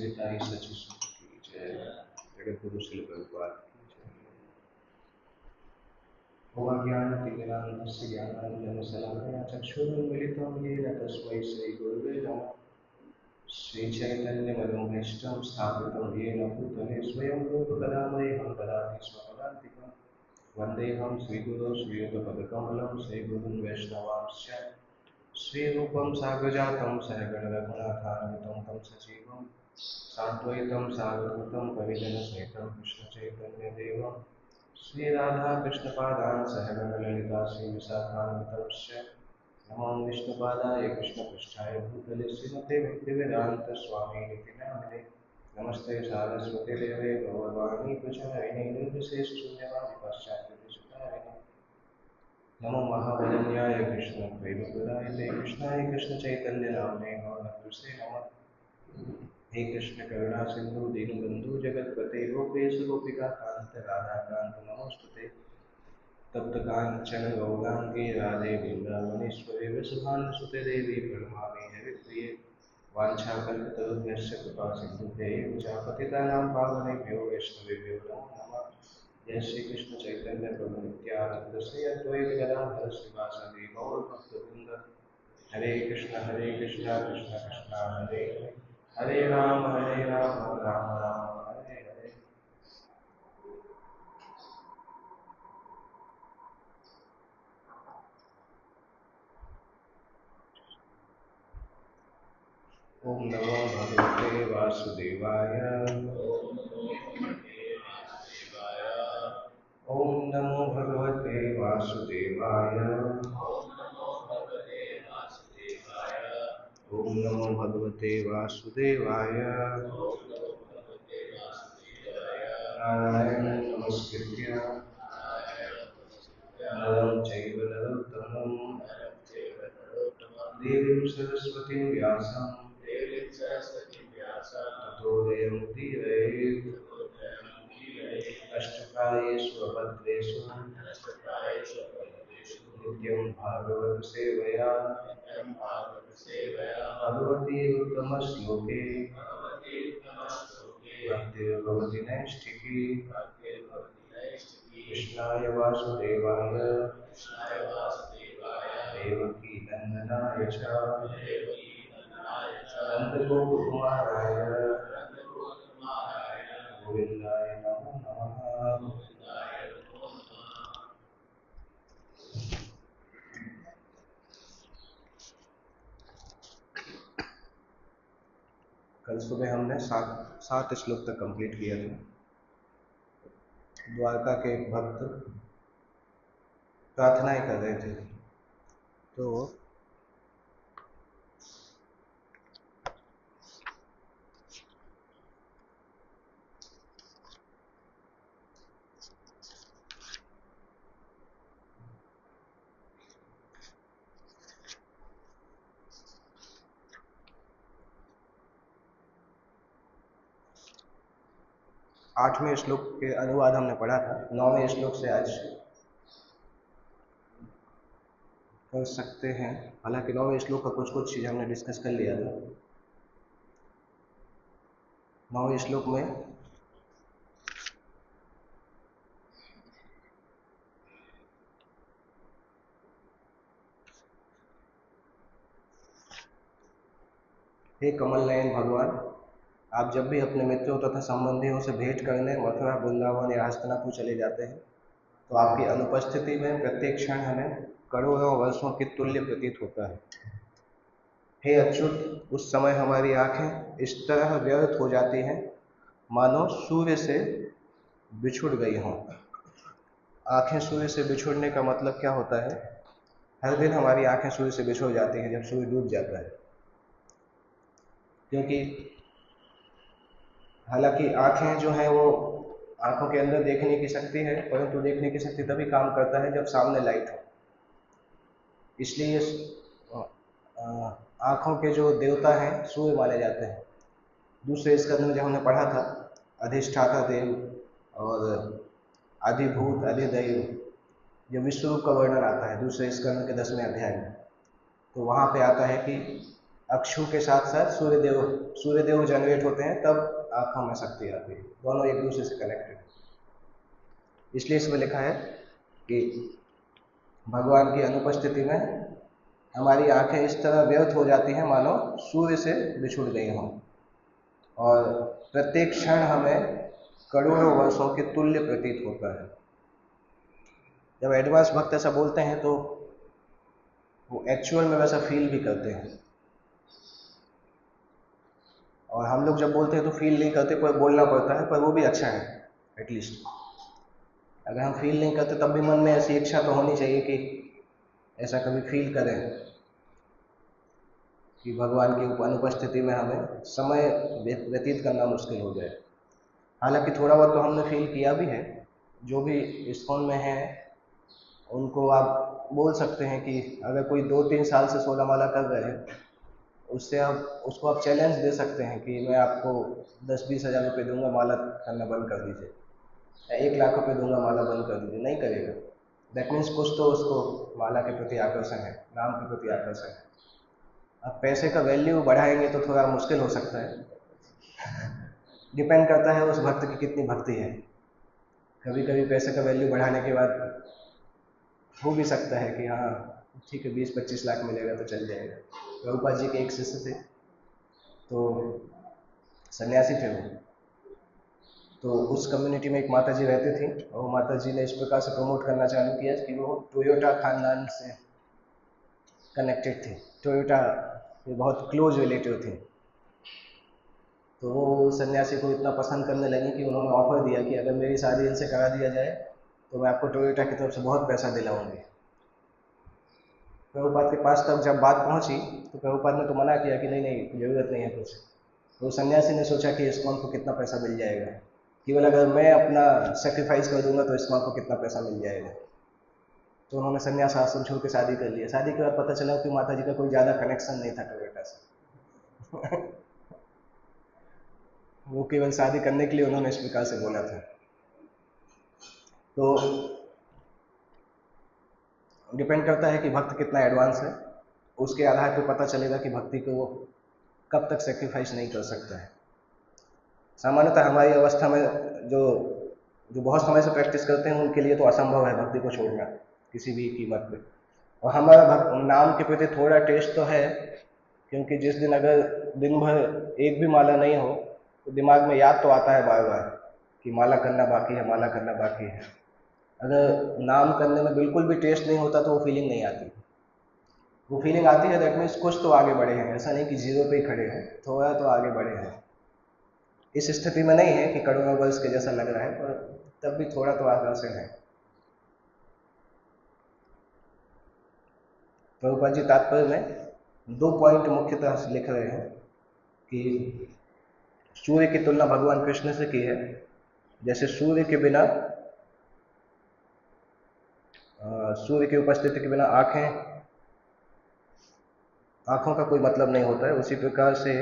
श्री निताई सच्ची की जय। जगत गुरु श्री प्रभुपाद की जय। ओमज्ञानतिमिरान्धस्य ज्ञानाञ्जनशलाकया चक्षुरुन्मिलितं येन तस्मै श्रीगुरुवे नमः। श्रीचैतन्यमनोभीष्टं स्थापितं येन भूतले स्वयं रूपकदामयं ददाति स्वपदान्तिकं। वन्देऽहं श्रीगुरो श्रीयुतपदकमलं श्रीगुरुं वैष्णवांश्च श्रीरूपं साग्रजातं सहगणरघुनाथान्वितं तं सजीवं साद्वैतं सावधूतं परिजनसहितं कृष्णचैतन्यदेवं श्रीराधाकृष्णपादान् सहगणललिता श्रीविशाखान्वितंश्च नमो विष्णुपादाय कृष्णपृष्ठाय भूतले श्रीमते भक्तिवेदान्तस्वामिनिति नामिने नमस्ते सारस्वतीदेवे गौरवाणी प्रचारिणे निर्विशेषशून्यवादी पाश्चात्यदेशतारिणे नमो महावदन्याय कृष्णद्वैतपदाय कृष्णाय कृष्णचैतन्यनाम्ने गौरहंसे नमः। हे कृष्ण करुणा सिंधु दीनबंधु जगतपते गोपेश गोपिका कांत राधाकांत नमोस्तुते। तप्त कांचन गौरांगी राधे वृंदावनेश्वरी वृषभानुसुते देवी प्रणमामि हरिप्रिये। वाञ्छाकल्पतरुभ्यश्च कृपा सिन्धुभ्यैव च पतितानां पावनेभ्यो वैष्णवेभ्यो नमो नमः। जय श्री कृष्ण चैतन्य प्रभु नित्यानंद श्री अद्वैत गदाधर श्रीवासदि गौरभक्तवृंद। हरे कृष्ण कृष्ण कृष्ण हरे हरे राम राम राम हरे हरे। ओम नमो भगवते वासुदेवाय। ओम नमो भगवते वासुदेवाय। ओम नमो भगवते वासुदेवाय। नारायणं नमस्कृत्य नरं चैव नरोत्तमं देवीं सरस्वतीं व्यासं ततो जयमुदीरयेत्। अष्टकायेषु अभद्रेषु नित्यं भागवत सेवया भगवती उत्तमश्लोके भक्तिर्भवति नैष्ठिकी। कृष्णाय वासुदेवाय देवकी नंदनाय च नन्दगोपकुमाराय गोविन्दाय नमो नमः। कल सुबह हमने सात श्लोक तक कंप्लीट किया था। द्वारका के एक भक्त प्रार्थनाएं कर रहे थे, तो 8वें श्लोक के अनुवाद हमने पढ़ा था। 9वें श्लोक से आज कर सकते हैं। हालांकि 9वें श्लोक का कुछ चीज हमने डिस्कस कर लिया था। 9वें श्लोक में हे कमल नयन भगवान, आप जब भी अपने मित्रों तथा संबंधियों से भेंट करने मथुरा वृंदावन या हस्तिनापुर चले जाते हैं, तो आपकी अनुपस्थिति में प्रत्येक क्षण हमें करोड़ों वर्षों के तुल्य प्रतीत होता है। हे अच्युत, उस समय हमारी आंखें इस तरह व्यर्थ हो जाती हैं मानो सूर्य से बिछुड़ गई हों। आंखें सूर्य से बिछुड़ने का मतलब क्या होता है? हर दिन हमारी आंखें सूर्य से बिछुड़ जाती हैं जब सूर्य डूब जाता है, क्योंकि हालांकि आंखें जो हैं वो आंखों के अंदर देखने की शक्ति है, परंतु देखने की शक्ति तभी काम करता है जब सामने लाइट हो। इसलिए आंखों के जो देवता हैं सूर्य माने जाते हैं। दूसरे स्कंद में जब हमने पढ़ा था अधिष्ठाता देव और अधिभूत अधिदैव, जब विश्वरूप का वर्णन आता है दूसरे स्कंद के 10वें अध्याय में, तो वहाँ पे आता है कि अक्षु के साथ साथ सूर्यदेव जनरेट होते हैं, तब आँखों में शक्ति आती है। दोनों एक दूसरे से कनेक्टेड है। इसलिए इसमें लिखा है कि भगवान की अनुपस्थिति में हमारी आंखें इस तरह व्यर्थ हो जाती हैं मानो सूर्य से बिछुड़ गई हों, और प्रत्येक क्षण हमें करोड़ों वर्षों के तुल्य प्रतीत होता है। जब एडवांस भक्त ऐसा बोलते हैं तो वो एक्चुअल में वैसा फील भी करते हैं, और हम लोग जब बोलते हैं तो फील नहीं करते, पर बोलना पड़ता है, पर वो भी अच्छा है। एटलीस्ट अगर हम फील नहीं करते तब भी मन में ऐसी इच्छा तो होनी चाहिए कि ऐसा कभी फील करें कि भगवान की अनुपस्थिति में हमें समय व्यतीत करना मुश्किल हो जाए। हालांकि थोड़ा बहुत तो हमने फील किया भी है। जो भी इस्कॉन में है उनको आप बोल सकते हैं कि अगर कोई 2-3 साल से 16 माला कर रहे हैं, उसको आप चैलेंज दे सकते हैं कि मैं आपको 10-20 हज़ार रुपये दूंगा, माला करना बंद कर दीजिए, या 1 लाख रुपये दूंगा, माला बंद कर दीजिए। नहीं करेगा। दैट मीन्स कुछ तो उसको माला के प्रति आकर्षण है, नाम के प्रति आकर्षण है। अब पैसे का वैल्यू बढ़ाएंगे तो थोड़ा मुश्किल हो सकता है। डिपेंड करता है उस भक्त की कितनी भक्ति है। कभी कभी पैसे का वैल्यू बढ़ाने के बाद हो भी सकता है कि हाँ ठीक है 20-25 लाख मिलेगा तो चल जाएगा। प्रभुपाद जी के एक शिष्य थे, तो सन्यासी थे वो, तो उस कम्युनिटी में एक माता जी रहती थी, और माता जी ने इस प्रकार से प्रमोट करना चालू किया कि वो टोयोटा खानदान से कनेक्टेड थे। टोयोटा ये बहुत क्लोज रिलेटिव थे। तो वो सन्यासी को इतना पसंद करने लगी कि उन्होंने ऑफर दिया कि अगर मेरी शादी इनसे करा दिया जाए तो मैं आपको टोयोटा की तरफ से बहुत पैसा दिलाऊंगी। प्रभुपाद के पास तब जब बात पहुंची तो प्रभुपाद ने तो मना किया कि नहीं नहीं ज़रूरत नहीं है कुछ। तो सन्यासी ने सोचा कि इस्कॉन को कितना पैसा मिल जाएगा, केवल अगर मैं अपना सेक्रीफाइस कर दूंगा तो इस्कॉन को कितना पैसा मिल जाएगा। तो उन्होंने सन्यास आश्रम छोड़ के शादी कर लिया। शादी के बाद पता चला कि माता जी का कोई ज़्यादा कनेक्शन नहीं था टोयोटा से। वो केवल शादी करने के लिए उन्होंने इस प्रकार से बोला था। तो डिपेंड करता है कि भक्त कितना एडवांस है, उसके आधार पर पता चलेगा कि भक्ति को वो कब तक सेक्रीफाइस नहीं कर सकता है। सामान्यतः हमारी अवस्था में जो जो बहुत समय से प्रैक्टिस करते हैं उनके लिए तो असंभव है भक्ति को छोड़ना किसी भी कीमत पे। और हमारा नाम के प्रति थोड़ा टेस्ट तो है, क्योंकि जिस दिन अगर दिन भर एक भी माला नहीं हो तो दिमाग में याद तो आता है बार बार कि माला करना बाकी है, माला करना बाकी है। अगर नाम करने में बिल्कुल भी टेस्ट नहीं होता तो वो फीलिंग नहीं आती। वो फीलिंग आती है दैट मीन्स कुछ तो आगे बढ़े हैं, ऐसा नहीं कि जीरो पे ही खड़े हैं, थोड़ा तो आगे बढ़े हैं। इस स्थिति में नहीं है कि करोड़ों वर्ष के जैसा लग रहा है, पर तब भी थोड़ा तो आकर्षण है। प्रभुपाद जी तात्पर्य में 2 पॉइंट मुख्यतः लिख रहे हैं कि सूर्य की तुलना भगवान कृष्ण से की है। जैसे सूर्य के बिना सूर्य की उपस्थिति के बिना आंखों का कोई मतलब नहीं होता है, उसी प्रकार से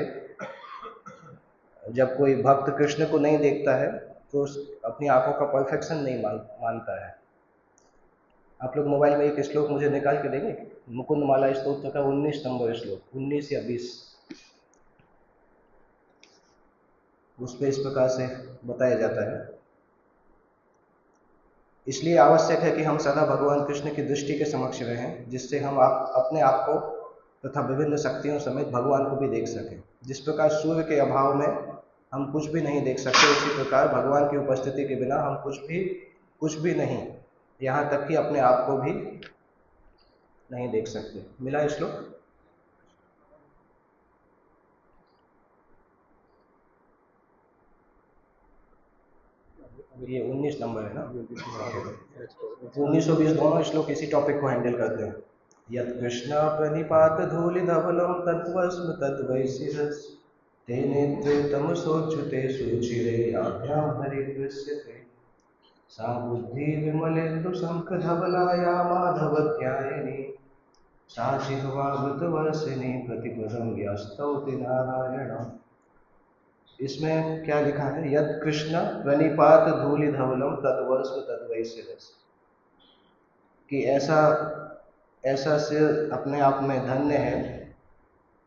जब कोई भक्त कृष्ण को नहीं देखता है तो अपनी आंखों का परफेक्शन नहीं मानता है। आप लोग मोबाइल में एक श्लोक मुझे निकाल के देंगे, मुकुंद माला स्तोत्र का 19 नंबर श्लोक, 19 या 20, उस पर इस प्रकार से बताया जाता है। इसलिए आवश्यक है कि हम सदा भगवान कृष्ण की दृष्टि के समक्ष रहें, जिससे हम अपने आप को तथा विभिन्न शक्तियों समेत भगवान को भी देख सकें। जिस प्रकार सूर्य के अभाव में हम कुछ भी नहीं देख सकते, उसी प्रकार भगवान की उपस्थिति के बिना हम कुछ भी नहीं, यहाँ तक कि अपने आप को भी नहीं देख सकते। मिला श्लोक? ये 19 नंबर है ना? 19 और 20 दोनों श्लोक इसी टॉपिक को हैंडल करते हैं। यत् कृष्णा प्रणिपात धूलि धवलम तत्वस्म तद्वैशिरस् ते नेत्रे तमसोच्युते सुचिरे याभ्यां हरिदृश्यते सा बुद्धि विमलेन्दु शंख धवलाया माधवध्यायिनी सा जिह्वा वृतवर्षिणी प्रतिपदं व्यास्तौति नारायणम्। इसमें क्या लिखा है? यद कृष्ण प्रणिपात धूलि धवलम तद्वर्ष्म तद्वैशिरस्, कि ऐसा सिर अपने आप में धन्य है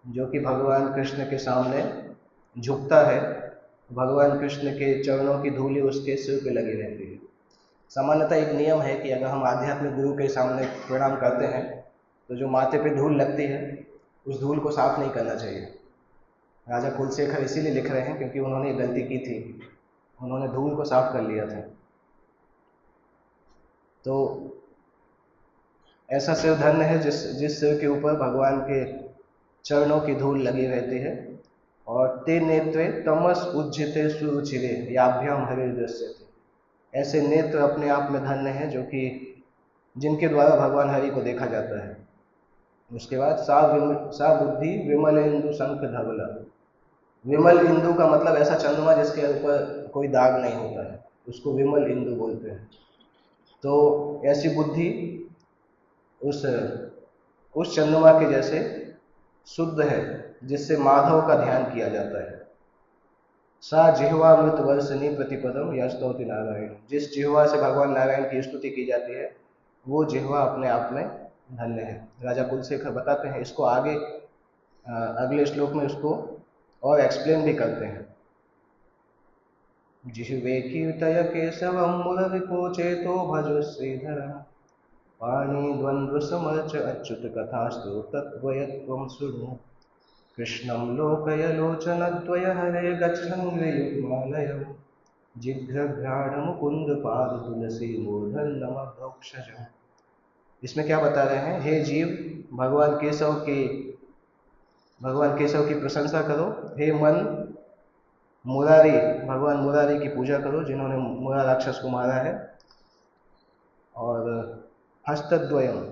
जो कि भगवान कृष्ण के सामने झुकता है, भगवान कृष्ण के चरणों की धूली उसके सिर पे लगी रहती है। सामान्यतः एक नियम है कि अगर हम आध्यात्मिक गुरु के सामने प्रणाम करते हैं तो जो माथे पे धूल लगती है उस धूल को साफ नहीं करना चाहिए। राजा कुलशेखर इसीलिए लिख रहे हैं क्योंकि उन्होंने गलती की थी, उन्होंने धूल को साफ कर लिया था। तो ऐसा सिर धन्य है जिस सिर के ऊपर भगवान के चरणों की धूल लगी रहती है। और ते नेत्रे तमस उज्जिते सुरुचिरे याभ्याम हरे दृश्यते, ऐसे नेत्र अपने आप में धन्य हैं जो कि जिनके द्वारा भगवान हरि को देखा जाता है। उसके बाद सा बुद्धि विमल इंदु शंख धवला। विमल इंदु का मतलब ऐसा चंद्रमा जिसके ऊपर कोई दाग नहीं होता है, उसको विमल इंदु बोलते हैं। तो ऐसी बुद्धि उस चंद्रमा के जैसे शुद्ध है जिससे माधव का ध्यान किया जाता है। सा जिह्वामृत वर्षिणी प्रतिपदम यस्तौति नारायण, जिस जिह्वा से भगवान नारायण की स्तुति की जाती है वो जिह्वा अपने आप में धन्य है। राजा कुलशेखर बताते हैं इसको आगे अगले श्लोक में उसको और एक्सप्लेन भी करते हैं। जिह्वे कीर्तय केशवम मुररिपो चेतो भजो श्रीधरम, पाणी द्वंद्व समर्च अच्युत कथास्तु तत्त्वयत्वं शृणु, कृष्णं लोकय लोचनद्वय हरे गच्छन्ग्रियुग्मालयम्, जिघ्रघ्राण मुकुंद पाद तुलसी मूर्धन्यमभोक्षजम्। इसमें क्या बता रहे हैं? हे जीव, भगवान केशव की प्रशंसा करो। हे मन, मुरारी, भगवान मुरारी की पूजा करो जिन्होंने मुरा राक्षस को मारा है। और हस्तद्वयम,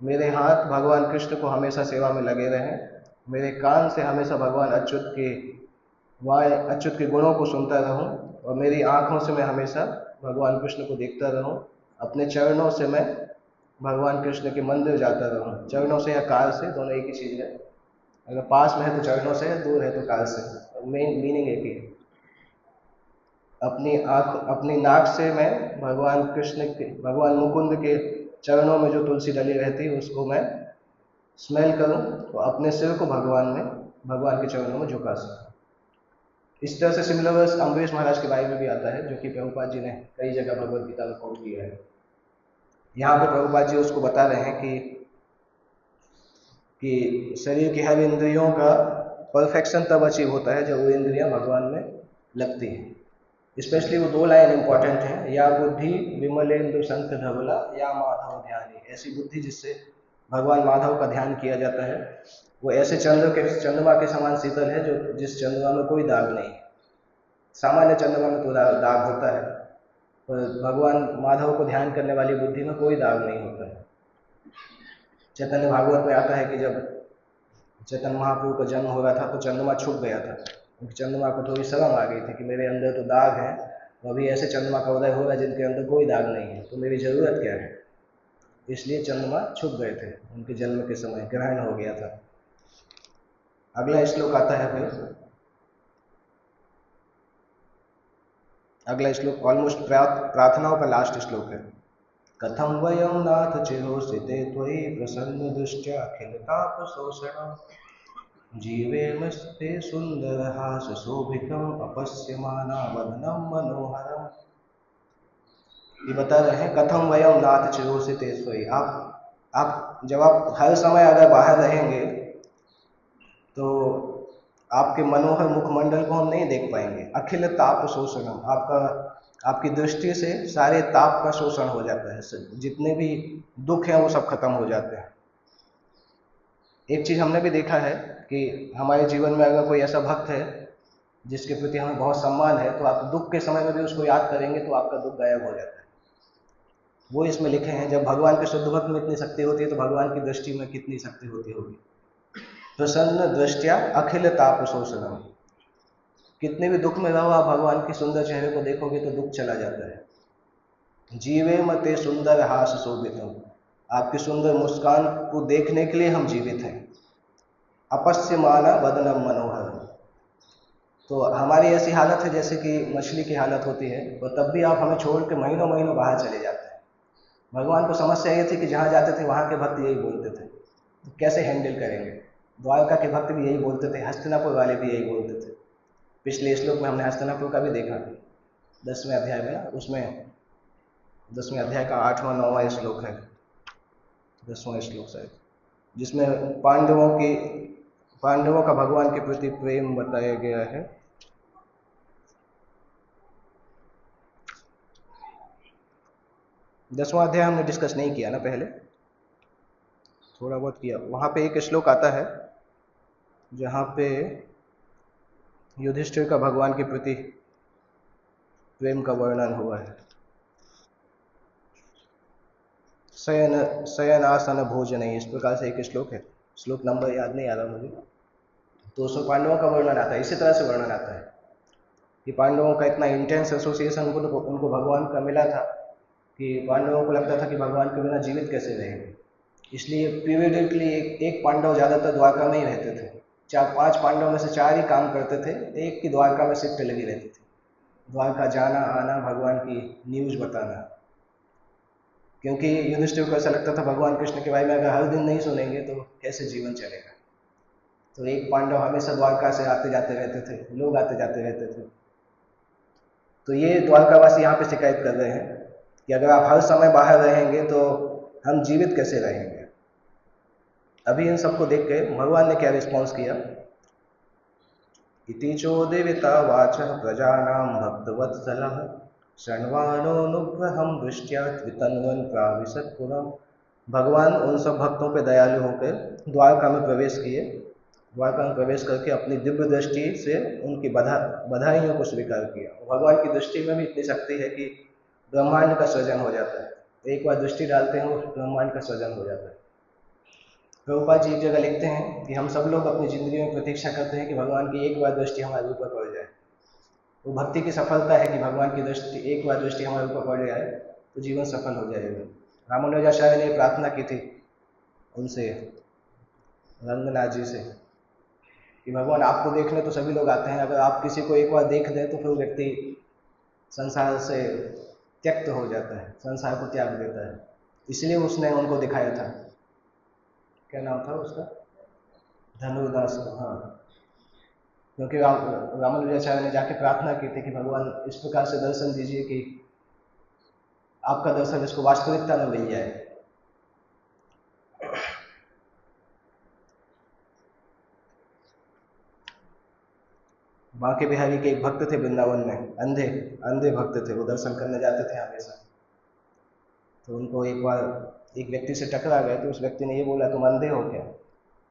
मेरे हाथ भगवान कृष्ण को हमेशा सेवा में लगे रहें। मेरे कान से हमेशा भगवान अच्युत के गुणों को सुनता रहूं। और मेरी आंखों से मैं हमेशा भगवान कृष्ण को देखता रहूं। अपने चरणों से मैं भगवान कृष्ण के मंदिर जाता रहूं। चरणों से या कार से, दोनों एक ही चीज है। अगर पास में है तो चरणों से है, दूर है तो कार से, मेन मीनिंग एक ही है। अपनी नाक से मैं भगवान मुकुंद के चरणों में जो तुलसी डली रहती है उसको मैं स्मेल करूं, तो अपने सिर को भगवान के चरणों में झुका सकूं। इस तरह से सिमिलर वर्स अम्बरीश महाराज के बारे में भी आता है जो कि प्रभुपाद जी ने कई जगह भगवद गीता में कोट किया है। यहाँ पे प्रभुपाद जी उसको बता रहे हैं कि शरीर की हर इंद्रियों का परफेक्शन तब अचीव होता है जब वो इंद्रियां भगवान में लगती हैं। स्पेशली वो 2 लाइन इंपॉर्टेंट हैं, या बुद्धि विमलेंदु शंख धवला या माधव ध्यानी। ऐसी बुद्धि जिससे भगवान माधव का ध्यान किया जाता है वो ऐसे चंद्रमा के समान शीतल है जो जिस चंद्रमा में कोई दाग नहीं है। सामान्य चंद्रमा में तो दाग होता है, पर भगवान माधव को ध्यान करने वाली बुद्धि में कोई दाग नहीं होता है। चैतन्य भागवत में आता है कि जब चैतन्य महाप्रभु का जन्म हो रहा था तो चंद्रमा छुप गया था, क्योंकि चंद्रमा को थोड़ी शर्म आ गई थी कि मेरे अंदर तो दाग है, तो अभी ऐसे चंद्रमा का उदय हो रहा है जिनके अंदर कोई दाग नहीं है, तो मेरी जरूरत क्या है। इसलिए चंद्रमा छुप गए थे, उनके जन्म के समय ग्रहण हो गया था। अगला श्लोक आता है, फिर अगला श्लोक ऑलमोस्ट प्रार्थनाओं का लास्ट श्लोक है। कथम वयम नाथ चिरोसिते त्वयि प्रसन्न दृष्ट्या अखिलतापशोषणम्, जीवेमस्ते सुंदरहास शोभितम् अपश्यमाना वदनम् मनोहरम्। ये बता रहे हैं कथम वयम नाथ चिरोसिते त्वयि, आप जब आप हर समय अगर बाहर रहेंगे तो आपके मनोहर मुखमंडल को हम नहीं देख पाएंगे। अखिल ताप शोषणम, आपकी दृष्टि से सारे ताप का शोषण हो जाता है, जितने भी दुख हैं वो सब खत्म हो जाते हैं। एक चीज हमने भी देखा है कि हमारे जीवन में अगर कोई ऐसा भक्त है जिसके प्रति हमें बहुत सम्मान है, तो आप दुख के समय में भी उसको याद करेंगे तो आपका दुख गायब हो जाता है। वो इसमें लिखे हैं, जब भगवान के शुद्ध भक्त में इतनी शक्ति होती है तो भगवान की दृष्टि में कितनी शक्ति होती होगी। प्रसन्न दृष्टिया अखिल ताप शोषणम, कितने भी दुख में रहो आप भगवान के सुंदर चेहरे को देखोगे तो दुख चला जाता है। जीवे मते सुंदर हास शोभितम, आपकी सुंदर मुस्कान को देखने के लिए हम जीवित हैं। अपस्य माना वदनम मनोहर, तो हमारी ऐसी हालत है जैसे कि मछली की हालत होती है, तो तब भी आप हमें छोड़ के महीनों महीनों बाहर चले जाते हैं। भगवान को समस्या ये थी कि जहाँ जाते थे वहाँ के भक्त यही बोलते थे, तो कैसे हैंडल करेंगे। द्वारका के भक्त भी यही बोलते थे, हस्तिनापुर वाले भी यही बोलते थे। पिछले श्लोक में हमने हस्तिनापुर का भी देखा, 10वें अध्याय में ना, उसमें 10वें अध्याय का 8वां 9वां श्लोक है, 10वां श्लोक शायद, जिसमें पांडवों का भगवान के प्रति प्रेम बताया गया है। 10वां अध्याय हमने डिस्कस नहीं किया ना पहले, थोड़ा बहुत किया। वहां पे एक श्लोक आता है जहां पे युधिष्ठिर का भगवान के प्रति प्रेम का वर्णन हुआ है। शयनासन भोजन, इस प्रकार से एक श्लोक है, श्लोक नंबर याद नहीं आ रहा मुझे। तो उसमें पांडवों का वर्णन आता है, इसी तरह से वर्णन आता है कि पांडवों का इतना इंटेंस एसोसिएशन उनको भगवान का मिला था कि पांडवों को लगता था कि भगवान के बिना जीवित कैसे रहेंगे। इसलिए पीरियडिकली एक पांडव ज़्यादातर द्वारका में ही रहते थे। 4-5 पांडवों में से 4 ही काम करते थे, एक की द्वारका में शिफ्ट लगी रहती थी, द्वारका जाना आना, भगवान की न्यूज़ बताना। क्योंकि युधिष्ठिर को ऐसा लगता था भगवान कृष्ण के बारे में अगर हर दिन नहीं सुनेंगे तो कैसे जीवन चलेगा। तो एक पांडव हमेशा द्वारका से आते जाते रहते थे, लोग आते जाते रहते थे। तो ये द्वारकावासी यहाँ पे शिकायत कर रहे हैं कि अगर आप हर समय बाहर रहेंगे तो हम जीवित कैसे रहेंगे। अभी इन सबको देख के भगवान ने क्या रिस्पॉन्स किया, इति चोदेविता वाच प्रजानां भक्तवत्सलः शर्वाणोनुग्रहं दृष्ट्या वितन्वन् प्राविशत्पुरम्। भगवान उन सब भक्तों पे दयालु होकर द्वारका में प्रवेश किए, द्वारका में प्रवेश करके अपनी दिव्य दृष्टि से उनकी बधाइयों को स्वीकार किया। भगवान की दृष्टि में भी इतनी शक्ति है कि ब्रह्मांड का सृजन हो जाता है। एक बार दृष्टि डालते हैं और ब्रह्मांड का सृजन हो जाता है। प्रभुपाद जी एक जगह लिखते हैं कि हम सब लोग अपनी जिंदगी में प्रतीक्षा करते हैं कि भगवान की एक बार दृष्टि हमारे ऊपर पड़ जाए। वो भक्ति की सफलता है कि भगवान की दृष्टि, एक बार दृष्टि हमारे ऊपर पड़ जाए तो जीवन सफल हो जाएगा। रामानुजाचार्य ने प्रार्थना की थी उनसे, रंगनाथ जी से, कि भगवान आपको देखने तो सभी लोग आते हैं, अगर आप किसी को एक बार देख दें तो फिर वो व्यक्ति संसार से त्यक्त हो जाता है, संसार को त्याग देता है। इसलिए उसने उनको दिखाया था, क्या नाम था उसका, धनुर्दास को। हाँ, क्योंकि रामानुजाचार्य ने जाके प्रार्थना की थी कि भगवान इस प्रकार से दर्शन दीजिए कि आपका दर्शन इसको वास्तविकता में मिल जाए। बांके बिहारी के एक भक्त थे वृंदावन में, अंधे भक्त थे, वो दर्शन करने जाते थे हमेशा। तो उनको एक बार एक व्यक्ति से टकरा गए, तो उस व्यक्ति ने ये बोला, तुम अंधे हो क्या?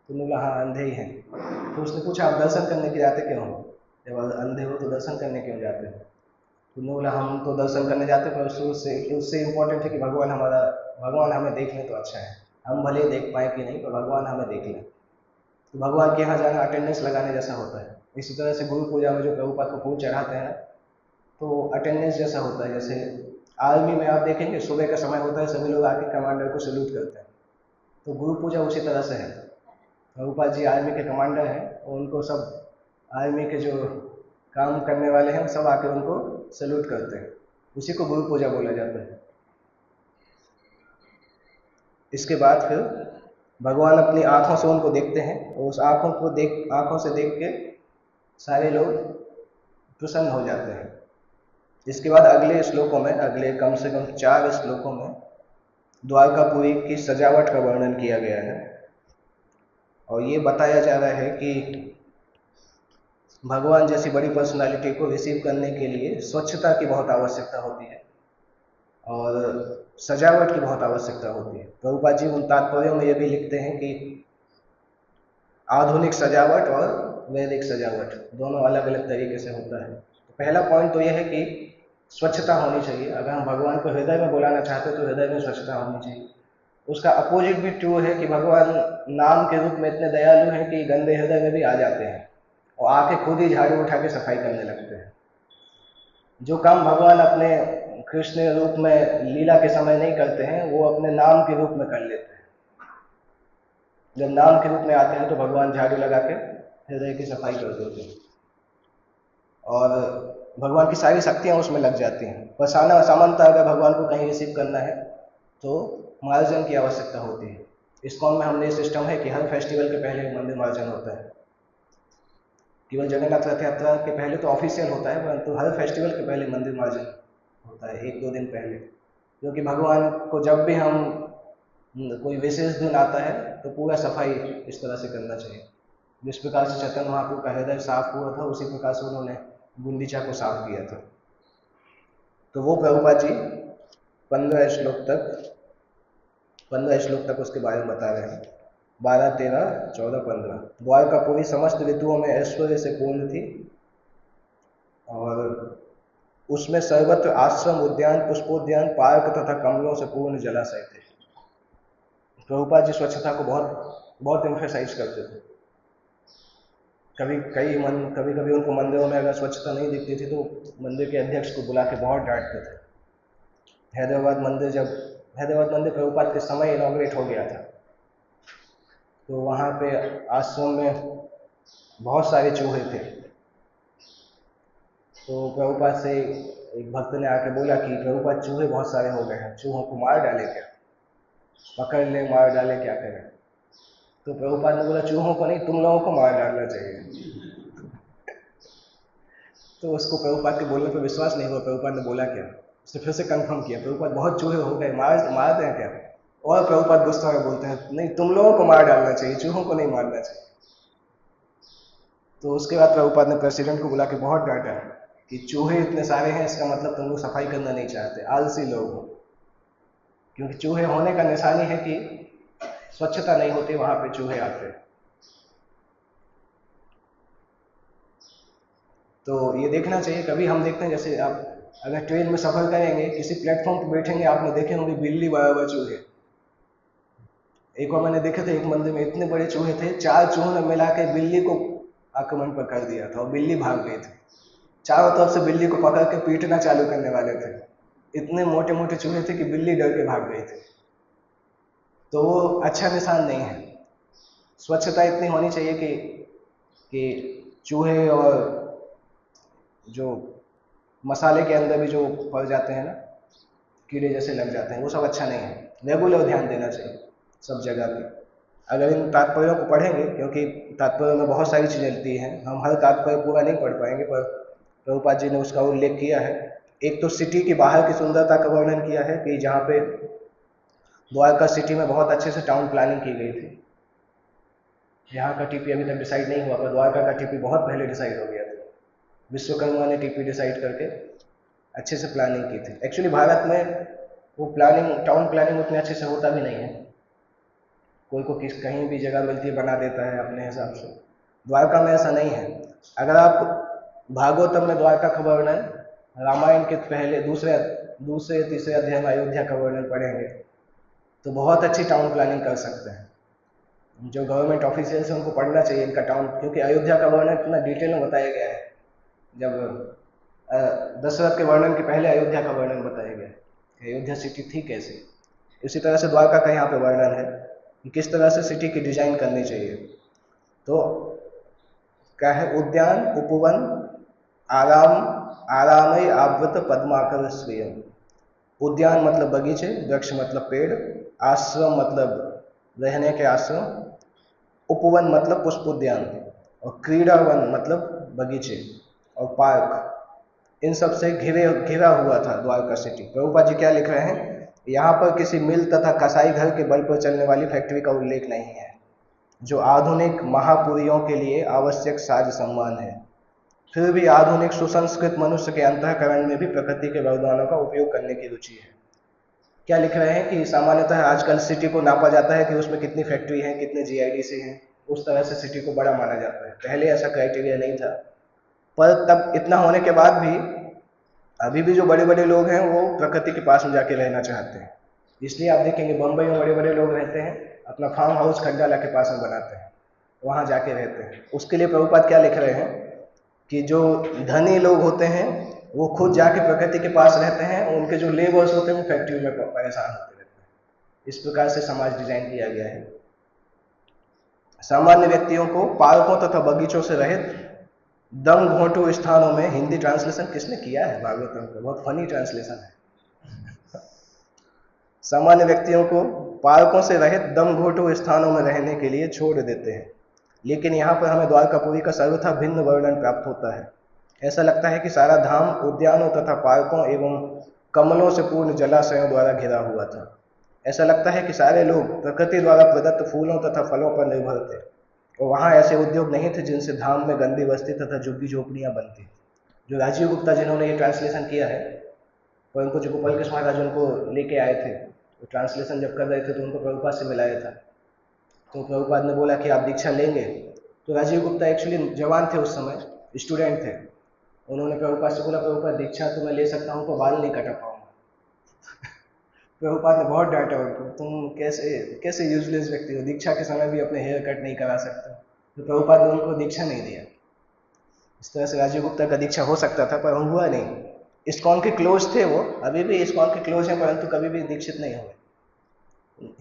तो उन्होंने बोला, हाँ अंधे ही हैं। तो उसने पूछा, आप दर्शन करने के जाते क्यों हो? जब अंधे हो तो दर्शन करने क्यों जाते हो? तो उन्होंने बोला, हम तो दर्शन करने जाते पर उससे इम्पोर्टेंट है कि भगवान हमें देख लें तो अच्छा है। हम भले ही देख पाए कि नहीं, पर भगवान हमें देख लें। तो भगवान के यहाँ जाना अटेंडेंस लगाने जैसा होता है। इसी तरह से गुरु पूजा में जो प्रभुपाद को फूल चढ़ाते हैं तो अटेंडेंस जैसा होता है। जैसे आर्मी में आप देखेंगे सुबह का समय होता है, सभी लोग आके कमांडर को सैल्यूट करते हैं, तो गुरु पूजा उसी तरह से है। प्रभुपाद जी आर्मी के कमांडर हैं और उनको सब आर्मी के जो काम करने वाले हैं सब आके उनको सैल्यूट करते हैं, उसी को गुरु पूजा बोला जाता है। इसके बाद फिर भगवान अपनी आंखों से उनको देखते हैं और उस आंखों से देख के सारे लोग प्रसन्न हो जाते हैं। इसके बाद अगले श्लोकों में, अगले कम से कम 4 श्लोकों में द्वारकापुरी की सजावट का वर्णन किया गया है और ये बताया जा रहा है कि भगवान जैसी बड़ी पर्सनालिटी को रिसीव करने के लिए स्वच्छता की बहुत आवश्यकता होती है और सजावट की बहुत आवश्यकता होती है। प्रभुपाद जी उन तात्पर्यों में ये भी लिखते हैं कि आधुनिक सजावट और वैदिक सजावट दोनों अलग अलग तरीके से होता है। तो पहला पॉइंट तो यह है कि स्वच्छता होनी चाहिए। अगर हम भगवान को हृदय में बुलाना चाहते हैं तो हृदय में स्वच्छता होनी चाहिए। उसका अपोजिट भी ट्रू है कि भगवान नाम के रूप में इतने दयालु हैं कि गंदे हृदय में भी आ जाते हैं और आके खुद ही झाड़ू उठा के सफाई करने लगते हैं। जो काम भगवान अपने कृष्ण रूप में लीला के समय नहीं करते हैं वो अपने नाम के रूप में कर लेते हैं। जब नाम के रूप में आते हैं तो भगवान झाड़ू लगा के हृदय की सफाई कर देते हैं और भगवान की सारी शक्तियां उसमें लग जाती हैं। पर सामान्यतः अगर भगवान को कहीं रिसीव करना है तो मार्जन की आवश्यकता होती है। इस्कॉन में हमने सिस्टम है कि हर फेस्टिवल के पहले मंदिर मार्जन होता है। केवल जगन्नाथ रथ यात्रा के पहले तो ऑफिशियल होता है, परंतु हर फेस्टिवल के पहले मंदिर मार्जन होता है 1-2 दिन पहले, क्योंकि भगवान को जब भी हम कोई विशेष दिन आता है तो पूरा सफाई इस तरह से करना चाहिए। जिस प्रकार से चैतन्य महाप्रभु का हृदय साफ हुआ था, उसी प्रकार से उन्होंने गुंडीचा को साफ किया था। तो वो प्रभुपाद जी 15 श्लोक तक उसके बारे में बता रहे हैं। 12, 13, 14, 15। द्वारकापुरी समस्त ऋतुओं में ऐश्वर्य से पूर्ण थी और उसमें सर्वत्र आश्रम, उद्यान, पुष्पोद्यान, पार्क तथा कमलों से पूर्ण जलाशय थे। प्रभुपाद जी स्वच्छता को बहुत एम्फेसाइज करते थे। कभी कभी उनको मंदिरों में अगर स्वच्छता नहीं दिखती थी तो मंदिर के अध्यक्ष को बुला के बहुत डांटते थे। हैदराबाद मंदिर प्रभुपाद के समय इनॉग्रेट हो गया था, तो वहाँ पे आश्रम में बहुत सारे चूहे थे। तो प्रभुपाद से एक भक्त ने आके बोला कि प्रभुपाद चूहे बहुत सारे हो गए हैं, चूहों को मार डाले क्या, पकड़ ले मार डाले क्या करें। तो प्रभुपाद ने बोला चूहों को नहीं, तुम लोगों को मार डालना चाहिए। तो उसको प्रभुपाद के बोलने पर विश्वास नहीं हुआ। प्रभुपाद ने बोला क्या, उसने फिर से कंफर्म किया, प्रभुपाद बहुत चूहे हो गए, मारते हैं क्या। और प्रभुपाद गुस्सा में बोलते हैं नहीं, तुम लोगों को मार डालना चाहिए, चूहों को नहीं मारना चाहिए। तो उसके बाद प्रभुपाद ने प्रेसिडेंट को बुला के बहुत डांटा कि चूहे इतने सारे हैं, इसका मतलब तुम लोग सफाई करना नहीं चाहते, आलसी लोग हो। क्योंकि चूहे होने का निशानी है कि स्वच्छता नहीं होती, वहां पे चूहे आते। तो ये देखना चाहिए। कभी हम देखते हैं, जैसे आप अगर ट्रेन में सफर करेंगे, किसी प्लेटफॉर्म पर बैठेंगे, आपने देखे होंगे बिल्ली बराबर चूहे। एक बार मैंने देखे थे, एक मंदिर में इतने बड़े चूहे थे, 4 चूहों ने मिला के बिल्ली को आक्रमण पर कर दिया था और बिल्ली भाग गई थी। चारों तरफ से बिल्ली को पकड़ के पीटना चालू करने वाले थे। इतने मोटे मोटे चूहे थे कि बिल्ली डर के भाग गई थी। तो वो अच्छा निशान नहीं है। स्वच्छता इतनी होनी चाहिए कि चूहे और जो मसाले के अंदर भी जो पड़ जाते हैं ना, कीड़े जैसे लग जाते हैं, वो सब अच्छा नहीं है। रेगुलर ध्यान देना चाहिए सब जगह पे। अगर इन तात्पर्यों को पढ़ेंगे, क्योंकि तात्पर्यों में बहुत सारी चीज़ें लिखी हैं, हम हर तात्पर्य पूरा नहीं पढ़ पाएंगे, पर प्रभुपाद जी ने उसका उल्लेख किया है। एक तो सिटी की बाहर की सुंदरता का वर्णन किया है कि जहाँ पे द्वारका सिटी में बहुत अच्छे से टाउन प्लानिंग की गई थी। यहाँ का टीपी अभी तक डिसाइड नहीं हुआ, पर द्वारका का टीपी बहुत पहले डिसाइड हो गया था। विश्वकर्मा ने टीपी डिसाइड करके अच्छे से प्लानिंग की थी। एक्चुअली भारत में वो टाउन प्लानिंग उतने अच्छे से होता भी नहीं है। कोई को कहीं भी जगह मिलती है बना देता है अपने हिसाब से। द्वारका में ऐसा नहीं है। अगर आप भागवतम में द्वारका का वर्णन, रामायण के पहले दूसरे तीसरे अध्याय में अयोध्या का वर्णन पढ़ेंगे तो बहुत अच्छी टाउन प्लानिंग कर सकते हैं। जो गवर्नमेंट ऑफिशियल्स हैं उनको पढ़ना चाहिए इनका टाउन, क्योंकि अयोध्या का वर्णन इतना डिटेल में बताया गया है। जब दशरथ के वर्णन के पहले अयोध्या का वर्णन बताया गया, अयोध्या सिटी थी कैसे। इसी तरह से द्वारका का यहाँ पे वर्णन है कि किस तरह से सिटी की डिजाइन करनी चाहिए। तो क्या है, उद्यान, उपवन, आरामय आवृत पद्माकर स्वयं। उद्यान मतलब बगीचे, वृक्ष मतलब पेड़, आश्रम मतलब रहने के आश्रम, उपवन मतलब पुष्पोद्यान, और क्रीड़ावन मतलब बगीचे और पार्क, इन सब से घिरा हुआ था द्वारका सिटी। प्रभुपाद जी क्या लिख रहे हैं, यहाँ पर किसी मिल तथा कसाई घर के बल पर चलने वाली फैक्ट्री का उल्लेख नहीं है, जो आधुनिक महापुरियों के लिए आवश्यक साज सम्मान है। फिर भी आधुनिक सुसंस्कृत मनुष्य के अंतःकरण में भी प्रकृति के वरदानों का उपयोग करने की रुचि है। क्या लिख रहे हैं कि सामान्यतः आजकल सिटी को नापा जाता है कि उसमें कितनी फैक्ट्री है, कितने जीआईडीसी हैं, उस तरह से सिटी को बड़ा माना जाता है। पहले ऐसा क्राइटेरिया नहीं था, पर तब इतना होने के बाद भी अभी भी जो बड़े बड़े लोग हैं वो प्रकृति के पास में जाके रहना चाहते हैं। इसलिए आप देखेंगे बम्बई में बड़े बड़े लोग रहते हैं, अपना फार्म हाउस खड्डाला के पास में बनाते हैं, वहाँ जाके रहते हैं। उसके लिए प्रभुपाद क्या लिख रहे हैं कि जो धनी लोग होते हैं वो खुद जाके प्रकृति के पास रहते हैं, उनके जो लेबर्स होते हैं वो फैक्ट्री में परेशान होते रहते हैं। इस प्रकार से समाज डिजाइन किया गया है। सामान्य व्यक्तियों को पार्कों तथा बगीचों से रहित दम घोंटू स्थानों में, हिंदी ट्रांसलेशन किसने किया है भागवतम का, बहुत फनी ट्रांसलेशन है। सामान्य व्यक्तियों को पार्कों से रहित दमघोटू स्थानों में रहने के लिए छोड़ देते हैं। लेकिन यहाँ पर हमें द्वारकापुरी का सर्वथा भिन्न वर्णन प्राप्त होता है। ऐसा लगता है कि सारा धाम उद्यानों तथा पार्कों एवं कमलों से पूर्ण जलाशयों द्वारा घिरा हुआ था। ऐसा लगता है कि सारे लोग प्रकृति द्वारा प्रदत्त फूलों तथा फलों पर निर्भर थे और वहाँ ऐसे उद्योग नहीं थे जिनसे धाम में गंदी बस्ती तथा झुग्गी झोपड़ियाँ बनती। जो राजीव गुप्ता जिन्होंने ये ट्रांसलेशन किया है, और उनको जो गोपाल कृष्ण महाराज उनको लेके आए थे, तो ट्रांसलेशन जब कर रहे थे तो उनको प्रभुपाद से मिलाया था। तो प्रभुपाद ने बोला कि आप दीक्षा लेंगे। तो राजीव गुप्ता एक्चुअली जवान थे, उस समय स्टूडेंट थे। उन्होंने प्रभुपाद से बोला, प्रभुपाद दीक्षा तो मैं ले सकता हूँ, तो बाल नहीं कटा पाऊंगा। प्रभुपाद ने बहुत डांटा उनको, तुम कैसे कैसे यूजलेस व्यक्ति हो, दीक्षा के समय भी अपने हेयर कट नहीं करा सकते। तो प्रभुपाद ने उनको दीक्षा नहीं दिया। इस तरह से राजीव गुप्ता का दीक्षा हो सकता था, पर हुआ नहीं। इस्कॉन के क्लोज थे वो, अभी भी इस्कॉन के क्लोज हैं, परंतु कभी भी दीक्षित नहीं हुए।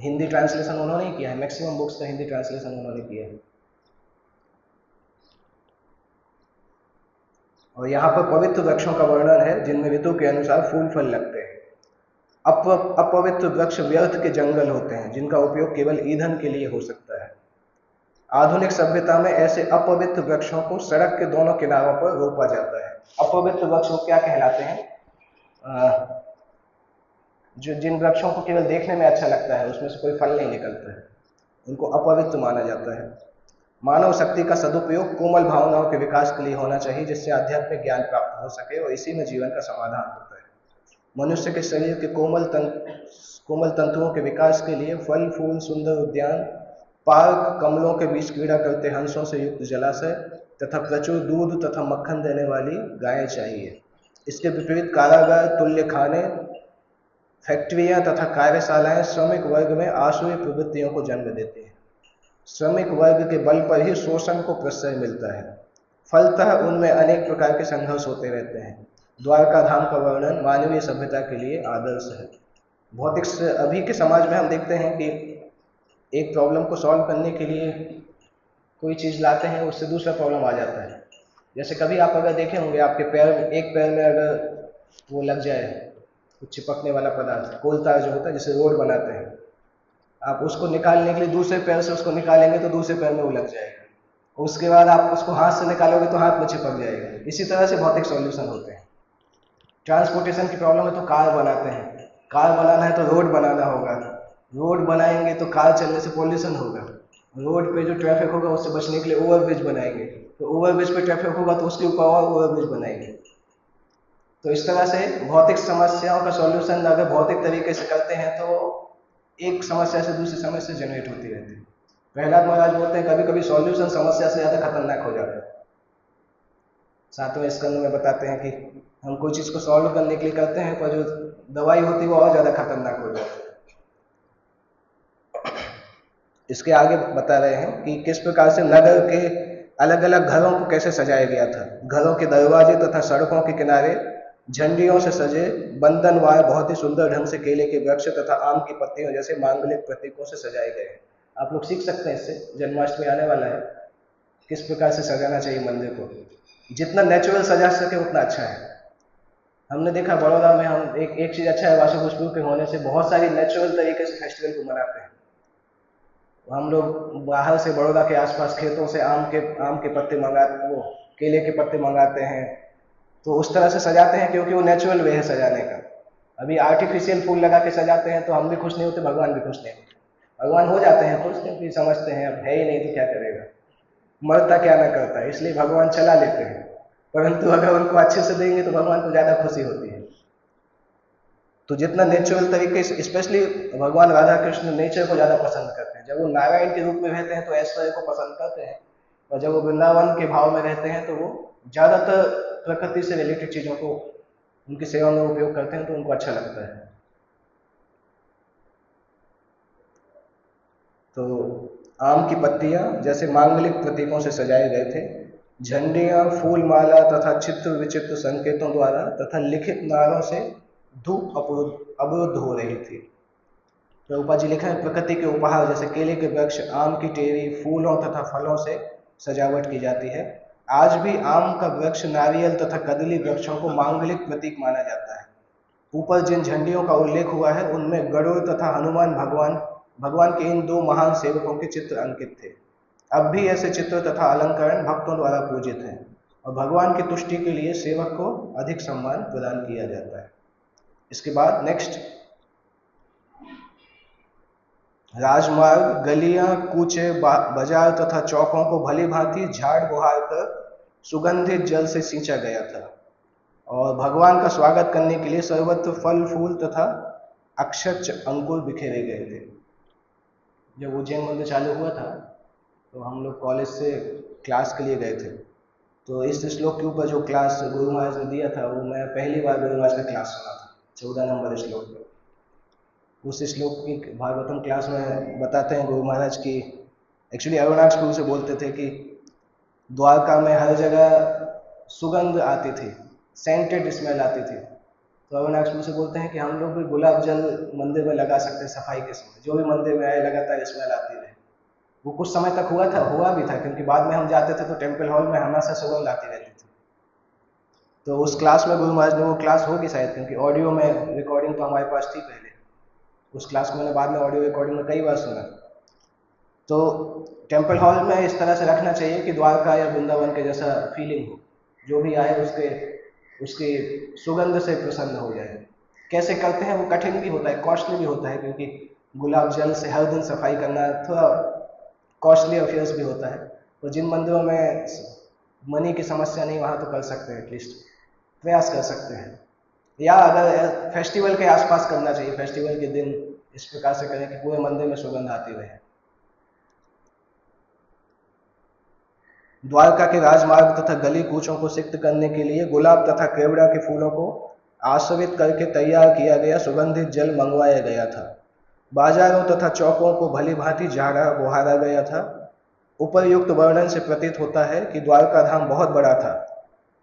हिंदी ट्रांसलेशन उन्होंने ही किया है, मैक्सिमम बुक्स का हिंदी ट्रांसलेशन उन्होंने किया है। और यहाँ पर पवित्र वृक्षों का वर्णन है जिनमें ऋतु के अनुसार फूल फल लगते हैं। अपवित्र वृक्ष व्यर्थ के जंगल होते हैं जिनका उपयोग केवल ईंधन के लिए हो सकता है। आधुनिक सभ्यता में ऐसे अपवित्र वृक्षों को सड़क के दोनों किनारों पर रोपा जाता है। अपवित्र वृक्ष वो क्या कहलाते हैं? जो जिन वृक्षों को केवल देखने में अच्छा लगता है, उसमें से कोई फल नहीं निकलता है, उनको अपवित्र माना जाता है। मानव शक्ति का सदुपयोग कोमल भावनाओं के विकास के लिए होना चाहिए, जिससे आध्यात्मिक ज्ञान प्राप्त हो सके और इसी में जीवन का समाधान होता है। मनुष्य के शरीर के कोमल तंतुओं के विकास के लिए फल फूल, सुंदर उद्यान, पार्क, कमलों के बीच क्रीड़ा करते हंसों से युक्त जलाशय तथा प्रचुर दूध तथा मक्खन देने वाली गायें चाहिए। इसके विपरीत कारागार, तुल्य खाने, फैक्ट्रियां तथा कार्यशालाएं श्रमिक वर्ग में आसुरी प्रवृत्तियों को जन्म देती हैं। श्रमिक वर्ग के बल पर ही शोषण को प्रश्रय मिलता है। फलतः उनमें अनेक प्रकार के संघर्ष होते रहते हैं। द्वारका धाम का वर्णन मानवीय सभ्यता के लिए आदर्श है। भौतिक से अभी के समाज में हम देखते हैं कि एक प्रॉब्लम को सॉल्व करने के लिए कोई चीज़ लाते हैं, उससे दूसरा प्रॉब्लम आ जाता है। जैसे कभी आप अगर देखे होंगे, आपके पैर में, एक पैर में अगर वो लग जाए कुछ चिपकने वाला पदार्थ, कोलतार जो होता है जिसे रोड बनाते हैं, आप उसको निकालने के लिए दूसरे पैर से उसको निकालेंगे तो दूसरे पैर में वो लग जाएगा। उसके बाद आप उसको हाथ से निकालोगे तो हाथ में चिपक जाएगा। इसी तरह से भौतिक सॉल्यूशन होते हैं। ट्रांसपोर्टेशन की प्रॉब्लम है तो कार बनाते हैं, कार बनाना है तो रोड बनाना होगा, रोड बनाएंगे तो कार चलने से पॉल्यूशन होगा, रोड पे जो ट्रैफिक होगा उससे बचने के लिए ओवरब्रिज बनाएंगे, तो ओवरब्रिज पे ट्रैफिक होगा तो उसके ऊपर और ओवरब्रिज बनाएंगे। तो इस तरह से भौतिक समस्याओं का सॉल्यूशन अगर भौतिक तरीके से करते हैं तो एक समस्या से दूसरी समस्या जनरेट होती रहती है। प्रहलाद महाराज बोलते हैं कभी कभी सॉल्यूशन समस्या से ज़्यादा खतरनाक हो जाता है। 7वें स्कंद में बताते हैं कि हम कोई चीज़ को सॉल्व करने के लिए करते हैं, पर जो दवाई होती है वो और ज़्यादा खतरनाक हो जाती है। इसके आगे बता रहे हैं कि किस प्रकार से नगर के अलग अलग घरों को कैसे सजाया गया था। घरों के दरवाजे तथा सड़कों के किनारे झंडियों से सजे बंधनवार बहुत ही सुंदर ढंग से केले के वृक्ष तथा आम की पत्तियों जैसे मांगलिक प्रतीकों से सजाए गए हैं। आप लोग सीख सकते हैं इससे, जन्माष्टमी आने वाला है, किस प्रकार से सजाना चाहिए मंदिर को। जितना नेचुरल सजा सके उतना अच्छा है। हमने देखा बड़ौदा में, हम एक चीज़ अच्छा है वासु पुष्पू के होने से, बहुत सारी नेचुरल तरीके से फेस्टिवल को मनाते हैं। हम लोग बाहर से बड़ौदा के आसपास खेतों से आम के पत्ते मंगाते, वो केले के पत्ते मंगाते हैं, तो उस तरह से सजाते हैं क्योंकि वो नेचुरल वे है सजाने का। अभी आर्टिफिशियल फूल लगा के सजाते हैं तो हम भी खुश नहीं होते, भगवान भी खुश नहीं होते। भगवान हो जाते हैं खुश क्योंकि समझते हैं अब है ही नहीं तो क्या करेगा, मरता क्या ना करता है, इसलिए भगवान चला लेते हैं। परंतु अगर उनको अच्छे से देंगे तो भगवान को ज़्यादा खुशी होती है। तो जितना नेचुरल तरीके से, स्पेशली भगवान राधा कृष्ण नेचर को ज़्यादा पसंद करते हैं। जब वो नारायण के रूप में रहते हैं तो ऐश्वर्य को पसंद करते हैं, और जब वो वृंदावन के भाव में रहते हैं तो वो ज़्यादातर प्रकृति से रिलेटेड चीज़ों को उनकी सेवा में उपयोग करते हैं, तो उनको अच्छा लगता है। तो आम की पत्तियां जैसे मांगलिक प्रतीकों से सजाए गए थे। झंडियां, फूल माला तथा चित्र विचित्र संकेतों द्वारा तथा लिखित नारों से धूप अवरुद्ध हो रही थी। प्रभुपाद जी लिखा है, प्रकृति के उपहार जैसे केले के वृक्ष, आम की टेरी, फूलों तथा फलों से सजावट की जाती है। आज भी आम का वृक्ष, नारियल तथा कदली वृक्षों को मांगलिक प्रतीक माना जाता है। ऊपर जिन झंडियों का उल्लेख हुआ है उनमें गरुड़ तथा हनुमान भगवान भगवान के इन दो महान सेवकों के चित्र अंकित थे। अब भी ऐसे चित्र तथा अलंकरण भक्तों द्वारा पूजित हैं और भगवान की तुष्टि के लिए सेवक को अधिक सम्मान प्रदान किया जाता है। इसके बाद नेक्स्ट, राजमार्ग, गलियां, कूचे, बाजार तथा चौकों को भली भांति झाड़ बुहार कर सुगंधित जल से सींचा गया था और भगवान का स्वागत करने के लिए सर्वत्र फल फूल तथा अक्षत अंकुर बिखेरे गए थे। जब उज्जैन मंदिर चालू हुआ था तो हम लोग कॉलेज से क्लास के लिए गए थे, तो इस श्लोक के ऊपर जो क्लास गुरु महाराज ने दिया था वो मैं पहली बार गुरु महाराज का क्लास सुना था, 14 नंबर श्लोक पर। उस श्लोक की भागवतम क्लास में बताते हैं गुरु महाराज की एक्चुअली अरुणाक्ष गुरु से बोलते थे कि द्वारका में हर जगह सुगंध आती थी, सेंटेड स्मेल आती थी, तो अरुणाक्ष गुरु से बोलते हैं कि हम लोग भी गुलाब जल मंदिर में लगा सकते हैं सफाई के समय, जो भी मंदिर में आए लगातार स्मेल आती रहे। वो कुछ समय तक हुआ भी था, क्योंकि बाद में हम जाते थे तो टेम्पल हॉल में हमेशा सुगंध आती रहती थी। तो उस क्लास में गुरु महाराज ने, वो क्लास होगी शायद क्योंकि ऑडियो में रिकॉर्डिंग तो हमारे पास थी पहले, उस क्लास को मैंने बाद में ऑडियो रिकॉर्डिंग में कई बार सुना। तो टेम्पल हॉल में इस तरह से रखना चाहिए कि द्वारका या वृंदावन के जैसा फीलिंग हो, जो भी आए उसकी सुगंध से प्रसन्न हो जाए। कैसे करते हैं वो कठिन भी होता है, कॉस्टली भी होता है, क्योंकि गुलाब जल से हर दिन सफाई करना थोड़ा कॉस्टली अफेयर्स भी होता है। तो जिन मंदिरों में मनी की समस्या नहीं वहाँ तो कर सकते हैं, एटलीस्ट प्रयास कर सकते हैं। या अगर फेस्टिवल के आसपास करना चाहिए, फेस्टिवल के दिन इस प्रकार से करें कि पूरे मंदिर में सुगंध आती रहे। द्वारका के राजमार्ग तथा गली कूचों को सिक्त करने के लिए गुलाब तथा केवड़ा के फूलों को आश्रित करके तैयार किया गया सुगंधित जल मंगवाया गया था। बाजारों तथा चौकों को भली भांति झाड़ा बुहारा गया था। उपर्युक्त वर्णन से प्रतीत होता है कि द्वारका धाम बहुत बड़ा था,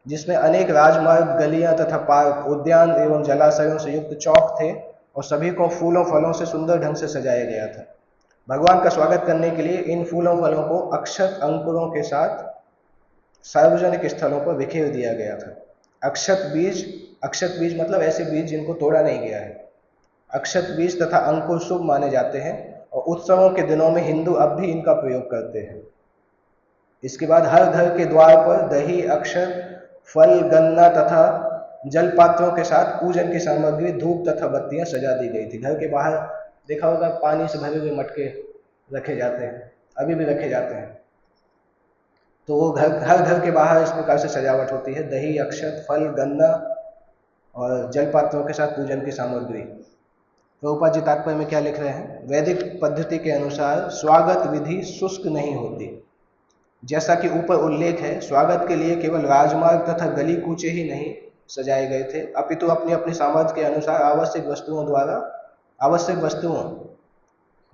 जिसमें अनेक राजमार्ग, गलियां तथा पार्क, उद्यान एवं जलाशयों से युक्त चौक थे और सभी को फूलों फलों से सुंदर ढंग से सजाया गया था। भगवान का स्वागत करने के लिए इन फूलों फलों को अक्षत अंकुरों के साथ सार्वजनिक स्थलों पर बिखेर दिया गया था। अक्षत बीज मतलब ऐसे बीज जिनको तोड़ा नहीं गया है। अक्षत बीज तथा अंकुर शुभ माने जाते हैं और उत्सवों के दिनों में हिंदू अब भी इनका प्रयोग करते हैं। इसके बाद हर घर के द्वार पर दही, अक्षत, फल, गन्ना तथा जलपात्रों के साथ पूजन की सामग्री, धूप तथा बत्तियां सजा दी गई थी। घर के बाहर देखा होगा पानी से भरे हुए मटके रखे जाते हैं, अभी भी रखे जाते हैं। तो वो हर घर के बाहर इस प्रकार से सजावट होती है, दही, अक्षत, फल, गन्ना और जलपात्रों के साथ पूजन की सामग्री। प्रभुपाद जी तात्पर्य में क्या लिख रहे हैं? वैदिक पद्धति के अनुसार स्वागत विधि शुष्क नहीं होती। जैसा कि ऊपर उल्लेख है, स्वागत के लिए केवल राजमार्ग तथा गली कूचे ही नहीं सजाए गए थे, अपितु अपनी अपनी सामर्थ्य के अनुसार आवश्यक वस्तुओं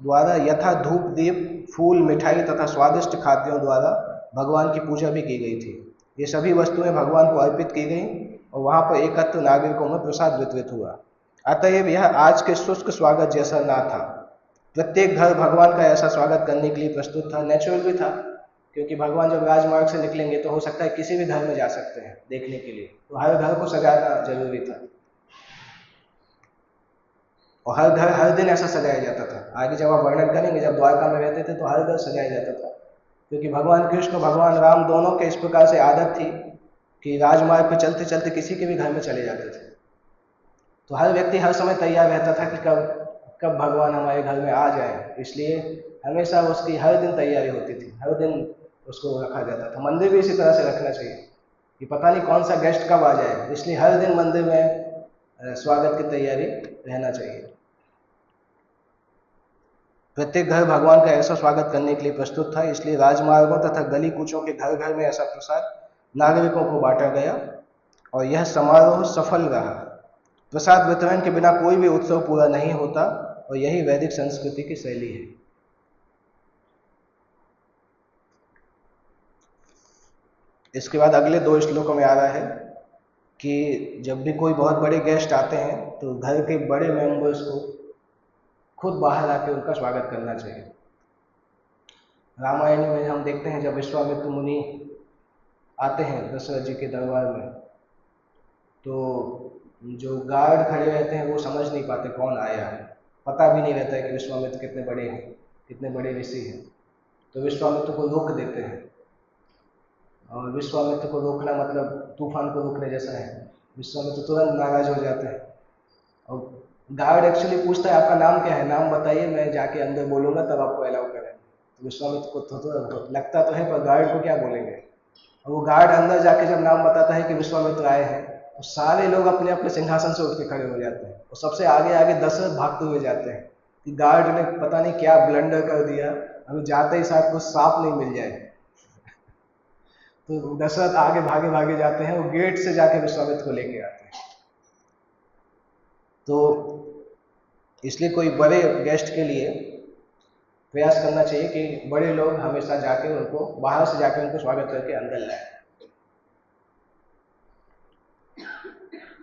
द्वारा यथा धूप, दीप, फूल, मिठाई तथा स्वादिष्ट खाद्यों द्वारा भगवान की पूजा भी की गई थी। ये सभी वस्तुएं भगवान को अर्पित की गई और वहां पर एकत्र नागरिकों में प्रसाद वितरित हुआ। अतएव यह आज के शुष्क स्वागत जैसा ना था। प्रत्येक घर भगवान का ऐसा स्वागत करने के लिए प्रस्तुत था। नेचुरल भी था, क्योंकि भगवान जब राजमार्ग से निकलेंगे तो हो सकता है किसी भी घर में जा सकते हैं देखने के लिए, तो हर घर को सजाना जरूरी था और हर घर हर दिन ऐसा सजाया जाता था। आगे जब आप वर्णन करेंगे, जब द्वारका में रहते थे तो हर घर सजाया जाता था, क्योंकि भगवान कृष्ण भगवान राम दोनों के इस प्रकार से आदत थी कि राजमार्ग पर चलते चलते किसी के भी घर में चले जाते थे। तो हर व्यक्ति हर समय तैयार रहता था कि कब भगवान हमारे घर में आ जाए, इसलिए हमेशा उसकी हर दिन तैयारी होती थी, हर दिन उसको रखा जाता था। मंदिर भी इसी तरह से रखना चाहिए कि पता नहीं कौन सा गेस्ट कब आ जाए, इसलिए हर दिन मंदिर में स्वागत की तैयारी रहना चाहिए। प्रत्येक घर भगवान का ऐसा स्वागत करने के लिए प्रस्तुत था, इसलिए राजमार्गों तथा गली कूचों के घर घर में ऐसा प्रसाद नागरिकों को बांटा गया और यह समारोह सफल रहा। प्रसाद वितरण के बिना कोई भी उत्सव पूरा नहीं होता और यही वैदिक संस्कृति की शैली है। इसके बाद अगले 2 श्लोकों में आ रहा है कि जब भी कोई बहुत बड़े गेस्ट आते हैं तो घर के बड़े मेंबर्स को खुद बाहर आके उनका स्वागत करना चाहिए। रामायण में हम देखते हैं जब विश्वामित्र मुनि आते हैं दशरथ जी के दरबार में, तो जो गार्ड खड़े रहते हैं वो समझ नहीं पाते कौन आया है, पता भी नहीं रहता है कि विश्वामित्र कितने बड़े हैं, कितने बड़े ऋषि हैं। तो विश्वामित्र को रोक देते हैं, और विश्वामित्र को रोकना मतलब तूफान को रोकने जैसा है। विश्वामित्र तुरंत नाराज हो जाते हैं, और गार्ड एक्चुअली पूछता है आपका नाम क्या है, नाम बताइए, मैं जाके अंदर बोलूंगा तब आपको अलाउ करें। तो विश्वामित्र को तो लगता तो है, पर गार्ड को क्या बोलेंगे। और वो गार्ड अंदर जाके जब नाम बताता है कि विश्वामित्र आए हैं, तो सारे लोग अपने अपने सिंहासन से उठ के खड़े हो जाते हैं, और सबसे आगे आगे दशरथ भागते हुए जाते हैं कि गार्ड ने पता नहीं क्या ब्लंडर कर दिया, अभी जाते ही साथ कुछ सांप नहीं मिल जाए। तो दशरथ आगे भागे भागे जाते हैं, वो गेट से जाके विश्वामित्र को लेके आते हैं। तो इसलिए कोई बड़े गेस्ट के लिए प्रयास करना चाहिए कि बड़े लोग हमेशा जाके उनको बाहर से जाके उनको स्वागत करके अंदर लाए।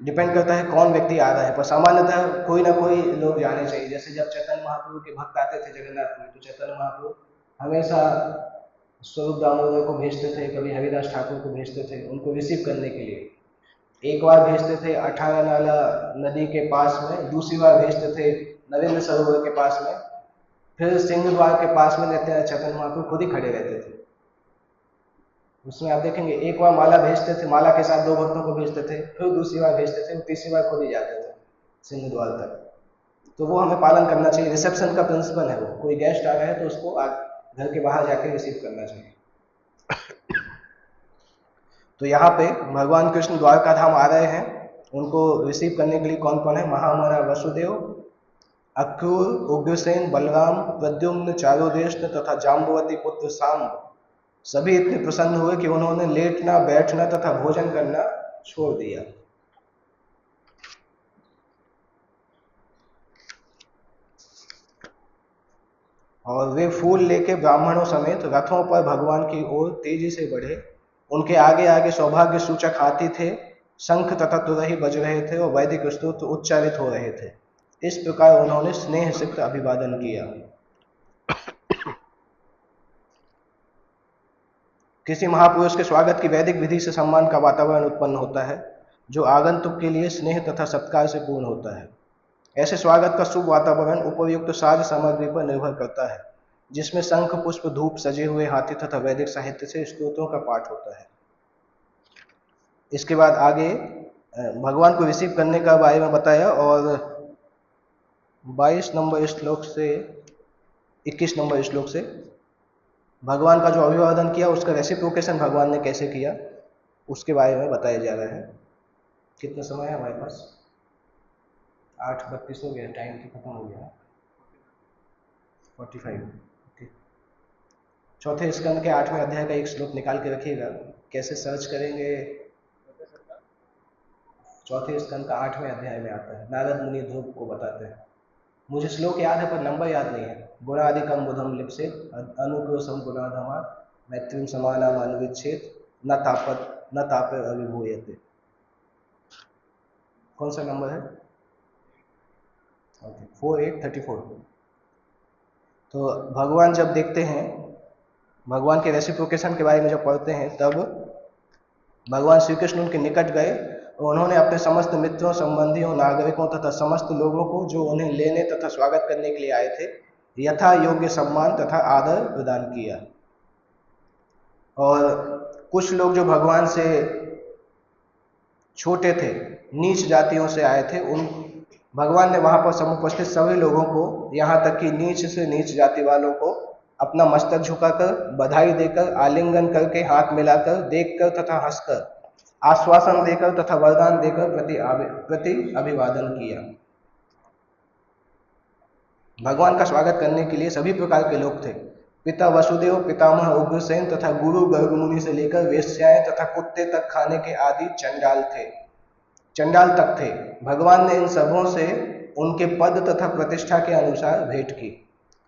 डिपेंड करता है कौन व्यक्ति आ रहा है, पर सामान्यतः कोई ना कोई लोग जाने चाहिए। जैसे जब चैतन्य महाप्रभु के भक्त आते थे जगन्नाथ में, तो चैतन्य महाप्रभु हमेशा स्वरूप दामोदर को भेजते थे, कभी हरिदास ठाकुर को भेजते थे उनको रिसीव करने के लिए। एक बार भेजते थे 18 नाला नदी के पास में, दूसरी बार भेजते थे नरेंद्र सरोवर के पास में, फिर सिंह द्वार के पास में नित्यानंद चैतन्य महाप्रभु खुद ही खड़े रहते थे। उसमें आप देखेंगे एक बार माला भेजते थे, माला के साथ 2 भक्तों को भेजते थे, फिर दूसरी बार भेजते थे, तीसरी बार खुद ही जाते थे सिंह द्वार तक। तो वो हमें पालन करना चाहिए, रिसेप्शन का प्रिंसिपल है वो। कोई गेस्ट आ रहा है तो उसको घर के बाहर जाके रिसीव करना चाहिए। तो यहाँ पे भगवान कृष्ण द्वारका धाम आ रहे हैं, उनको रिसीव करने के लिए कौन कौन है, महामना वसुदेव, अक्रूर, उग्रसेन, बलराम, प्रद्युम्न, चारुदेष्ण तथा जाम्बवती पुत्र सांब सभी इतने प्रसन्न हुए कि उन्होंने लेटना, बैठना तथा भोजन करना छोड़ दिया। और वे फूल लेके ब्राह्मणों समेत रथों पर भगवान की ओर तेजी से बढ़े। उनके आगे आगे सौभाग्य सूचक हाथी थे, शंख तथा तुरही बज रहे थे और वैदिक स्तोत्र उच्चारित हो रहे थे। इस प्रकार उन्होंने स्नेह से अभिवादन किया। किसी महापुरुष के स्वागत की वैदिक विधि से सम्मान का वातावरण उत्पन्न होता है, जो आगंतुक के लिए स्नेह तथा सत्कार से पूर्ण होता है। ऐसे स्वागत का शुभ वातावरण उपयुक्त साज सामग्री पर निर्भर करता है, जिसमें शंख, पुष्प, धूप, सजे हुए हाथी तथा वैदिक साहित्य से स्तोत्रों का पाठ होता है। इसके बाद आगे भगवान को रिसीव करने का बारे में बताया, और 22 नंबर श्लोक से 21 नंबर श्लोक से भगवान का जो अभिवादन किया उसका रेसिप्रोकेशन भगवान ने कैसे किया उसके बारे में बताया जा रहा है। कितना समय है हमारे पास? 8:32 हो गया, टाइम तो खत्म हो गया। 45। चौथे स्कंद के 8वें अध्याय का एक श्लोक निकाल के रखिएगा। कैसे सर्च करेंगे? चौथे स्कंद का 8वें अध्याय में आता है, नारद मुनि ध्रुव को बताते हैं। मुझे श्लोक याद है पर नंबर याद नहीं है। गुणादिकम बुधम लिप्से अनुक्रोशम गुणाधमा मैत्रीम समानाम अनुविच्छेद न ताप अभिभूयते। कौन सा नंबर है? 4834। तो भगवान जब देखते हैं, भगवान के रेसिप्रोकेशन के बारे में जब पढ़ते हैं, तब भगवान श्री कृष्ण उनके निकट गए और उन्होंने अपने समस्त मित्रों, संबंधियों, नागरिकों तथा समस्त लोगों को जो उन्हें लेने तथा स्वागत करने के लिए आए थे, यथा योग्य सम्मान तथा आदर प्रदान किया। और कुछ लोग जो भगवान से छोटे थे, नीच जातियों से आए थे, उन भगवान ने वहां पर समुपस्थित सभी लोगों को, यहाँ तक कि नीच से नीच जाति वालों को अपना मस्तक झुकाकर, बधाई देकर, आलिंगन करके, हाथ मिलाकर, देखकर तथा हंसकर, आश्वासन देकर तथा वरदान देकर प्रति अभिवादन किया। भगवान का स्वागत करने के लिए सभी प्रकार के लोग थे। पिता वसुदेव, पितामह उग्रसेन तथा गुरु गर्ग मुनि से लेकर वेश्याएं तथा कुत्ते तक खाने के आदि चंडाल तक थे। भगवान ने इन सबों से उनके पद तथा प्रतिष्ठा के अनुसार भेंट की।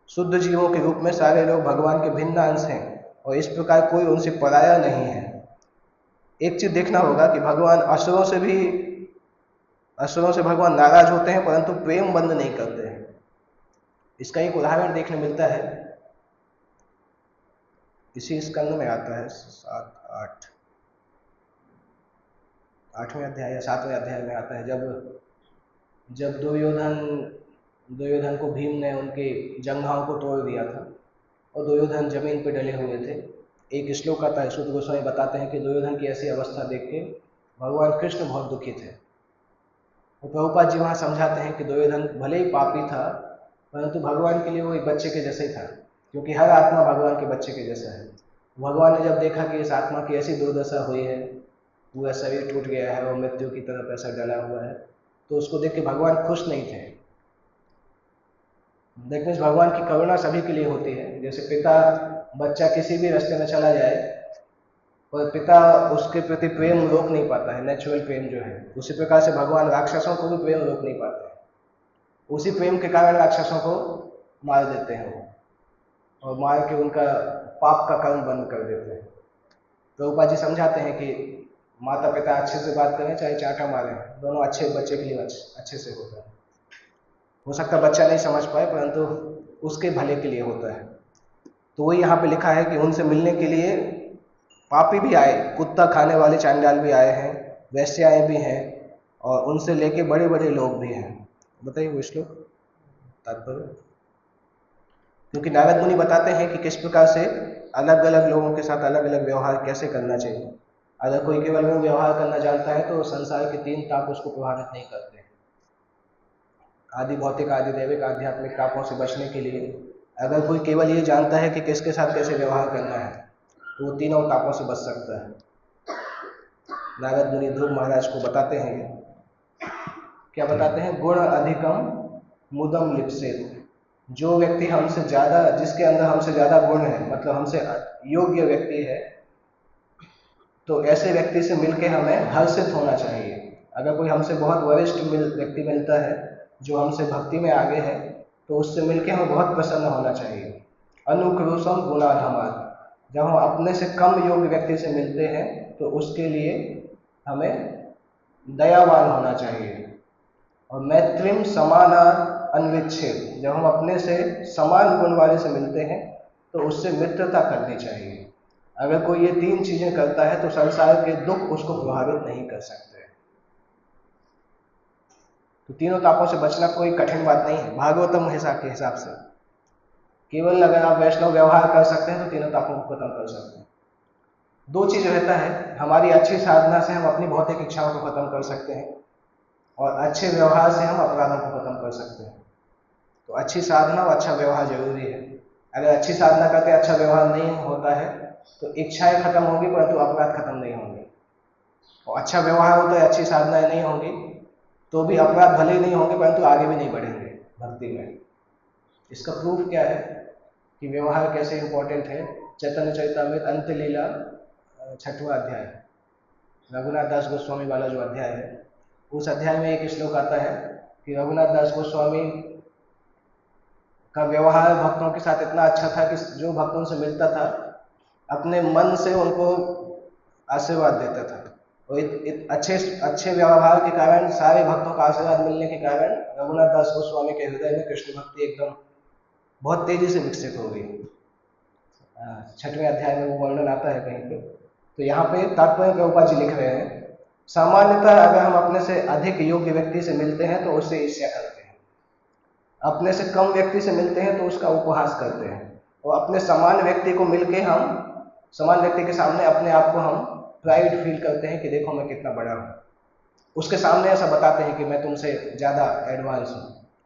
शुद्ध जीवों के रूप में सारे लोग भगवान के भिन्न अंश हैं और इस प्रकार कोई उनसे पराया नहीं है। एक चीज देखना होगा कि भगवान असुरों से भगवान नाराज होते हैं, परंतु प्रेम बंद नहीं करते हैं। इसका एक उदाहरण देखने मिलता है, इसी स्कंद में आता है 8वें अध्याय या 7वें अध्याय में आता है, जब दुर्योधन दुर्योधन को भीम ने उनके जंघाओं को तोड़ दिया था और दुर्योधन जमीन पर डले हुए थे। एक श्लोक आता है, सूत गोस्वामी बताते हैं कि दुर्योधन की ऐसी अवस्था देख के भगवान कृष्ण बहुत दुखी थे। तो प्रभुपाद जी वहाँ समझाते हैं कि दुर्योधन भले ही पापी था, परंतु भगवान के लिए वो एक बच्चे के जैसे ही था, क्योंकि हर आत्मा भगवान के बच्चे के जैसा है। भगवान ने जब देखा कि इस आत्मा की ऐसी दुर्दशा हुई है, पूरा शरीर टूट गया है और मृत्यु की तरफ ऐसा डला हुआ है, तो उसको देख के भगवान खुश नहीं थे। देखने से भगवान की करुणा सभी के लिए होती है। जैसे पिता बच्चा किसी भी रास्ते में चला जाए और पिता उसके प्रति प्रेम रोक नहीं पाता है, नेचुरल प्रेम जो है, उसी प्रकार से भगवान राक्षसों को भी प्रेम रोक नहीं पाते हैं। उसी प्रेम के कारण राक्षसों को मार देते हैं वो, और मार के उनका पाप का कर्म बंद कर देते हैं। प्रभुपाद जी समझाते हैं कि माता पिता अच्छे से बात करें चाहे चाटा मारें, दोनों अच्छे बच्चे के लिए अच्छे से होता है। हो सकता है बच्चा नहीं समझ पाए, परंतु उसके भले के लिए होता है। तो वही यहाँ पे लिखा है कि उनसे मिलने के लिए पापी भी आए, कुत्ता खाने वाले चांडाल भी आए हैं, वैश्याएं भी हैं, और उनसे लेके बड़े बड़े लोग भी हैं। बताइए वो श्लोक तात्पर्य। क्योंकि नारद मुनि बताते हैं कि किस प्रकार से अलग अलग लोगों के साथ अलग अलग व्यवहार कैसे करना चाहिए। अगर कोई केवल वो व्यवहार करना जानता है तो संसार के 3 ताप उसको प्रभावित नहीं करते। आदि भौतिक, आदि दैविक, आध्यात्मिक तापों से बचने के लिए अगर कोई केवल ये जानता है कि किसके साथ कैसे व्यवहार करना है, तो वो तीनों तापों से बच सकता है। नारद मुनि ध्रुव महाराज को बताते हैं, क्या बताते हैं, गुण अधिकम मुदम लिप्सेत। जो व्यक्ति हमसे ज्यादा, जिसके अंदर हमसे ज्यादा गुण है, मतलब हमसे योग्य व्यक्ति है, तो ऐसे व्यक्ति से मिलके हमें हर्षित होना चाहिए। अगर कोई हमसे बहुत वरिष्ठ व्यक्ति मिलता है जो हमसे भक्ति में आगे है, तो उससे मिलके हमें बहुत प्रसन्न होना चाहिए। अनुक्रोशम गुणाधमात। जब हम अपने से कम योग्य व्यक्ति से मिलते हैं तो उसके लिए हमें दयावान होना चाहिए। और मैत्रीम समानार अनविच्छेद। जब हम अपने से समान गुण वाले से मिलते हैं तो उससे मित्रता करनी चाहिए। अगर कोई ये 3 चीजें करता है तो संसार के दुख उसको प्रभावित नहीं कर सकते। तो तीनों तापों से बचना कोई कठिन बात नहीं है भागवतम के हिसाब से। केवल अगर आप वैष्णव व्यवहार कर सकते हैं तो तीनों तापों को खत्म कर सकते हैं। 2 चीज रहता है, हमारी अच्छी साधना से हम अपनी भौतिक इच्छाओं को खत्म कर सकते हैं, और अच्छे व्यवहार से हम अपराधों को खत्म कर सकते हैं। तो अच्छी साधना और अच्छा व्यवहार जरूरी है। अगर अच्छी साधना करके अच्छा व्यवहार नहीं होता है तो इच्छाएं खत्म होगी परंतु अपराध खत्म नहीं होंगे। और अच्छा व्यवहार होता है, अच्छी साधनाएं नहीं होंगी तो भी अपराध भले ही नहीं होंगे परंतु आगे भी नहीं बढ़ेंगे भक्ति में। इसका प्रूफ क्या है कि व्यवहार कैसे इंपॉर्टेंट है। चैतन्य चरितामृत अंत लीला 6वां अध्याय, रघुनाथ दास गोस्वामी वाला जो अध्याय है, उस अध्याय में एक श्लोक आता है कि रघुनाथ दास गोस्वामी का व्यवहार भक्तों के साथ इतना अच्छा था कि जो भक्तों से मिलता था अपने मन से उनको आशीर्वाद देता था। और अच्छे व्यवहार के कारण, सारे भक्तों का आशीर्वाद मिलने के कारण रघुनाथ दास गोस्वामी के हृदय में कृष्ण भक्ति एकदम बहुत तेजी से विकसित हो गई। 6वें अध्याय में वो वर्णन आता है कहीं पे। तो यहाँ पे तात्पर्य प्रभुपाद जी लिख रहे हैं, सामान्यतः अगर हम अपने से अधिक योग्य व्यक्ति से मिलते हैं तो उससे ईर्ष्या करते हैं, अपने से कम व्यक्ति से मिलते हैं तो उसका उपहास करते हैं, और अपने समान व्यक्ति को मिलके हम समान व्यक्ति के सामने अपने आप को हम प्राइड फील करते हैं कि देखो मैं कितना बड़ा हूँ। उसके सामने ऐसा बताते हैं कि मैं तुमसे ज़्यादा एडवांस हूँ।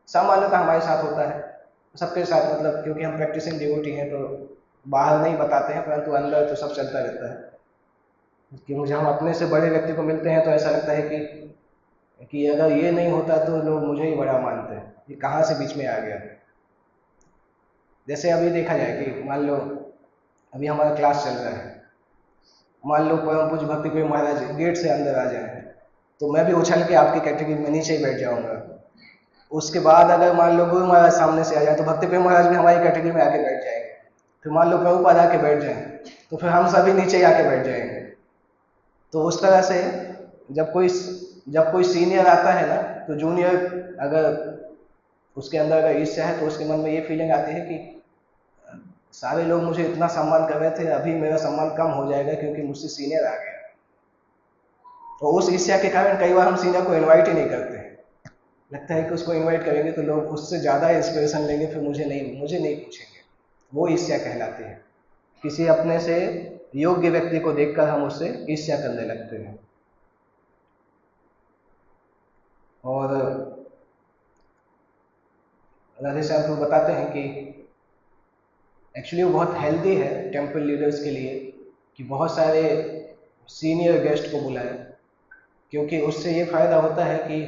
सामान्यतः हमारे साथ होता है, सबके साथ, मतलब क्योंकि हम प्रैक्टिसिंग डिवोटी हैं तो बाहर नहीं बताते हैं परंतु अंदर तो सब चलता रहता है। क्योंकि जब हम अपने से बड़े व्यक्ति को मिलते हैं तो ऐसा लगता है कि अगर ये नहीं होता तो लोग मुझे ही बड़ा मानते हैं, ये कहाँ से बीच में आ गया। जैसे अभी देखा जाए कि मान लो अभी हमारा क्लास चल रहा है, मान लो परम पूज्य भक्ति प्रेम महाराज गेट से अंदर आ जाए तो मैं भी उछल के आपकी कैटेगरी में नीचे ही बैठ जाऊंगा। उसके बाद अगर मान लो गुरु महाराज सामने से आ जाए तो भक्ति प्रेम महाराज भी हमारी कैटेगरी में आके बैठ जाएंगे। फिर मान लो प्रभुपाद आके बैठ जाए तो फिर हम सभी नीचे ही आके बैठ जाएंगे। तो उस तरह से जब कोई सीनियर आता है ना तो जूनियर अगर उसके अंदर अगर ईर्ष्या है तो उसके मन में ये फीलिंग आती है कि सारे लोग मुझे इतना सम्मान कर रहे थे, अभी मेरा सम्मान कम हो जाएगा क्योंकि मुझसे सीनियर आ गया। तो उस ईर्ष्या के कारण कई बार हम सीनियर को इनवाइट ही नहीं करते। लगता है कि उसको इनवाइट करेंगे तो लोग उससे ज़्यादा इंस्पिरेशन लेंगे, फिर मुझे नहीं पूछेंगे। वो ईर्ष्या कहलाती है। किसी अपने से योग्य व्यक्ति को देखकर हम उससे ईर्ष्या करने लगते हैं। और राधे श्याम को बताते हैं कि एक्चुअली वो बहुत हेल्दी है टेम्पल लीडर्स के लिए कि बहुत सारे सीनियर गेस्ट को बुलाए, क्योंकि उससे ये फायदा होता है कि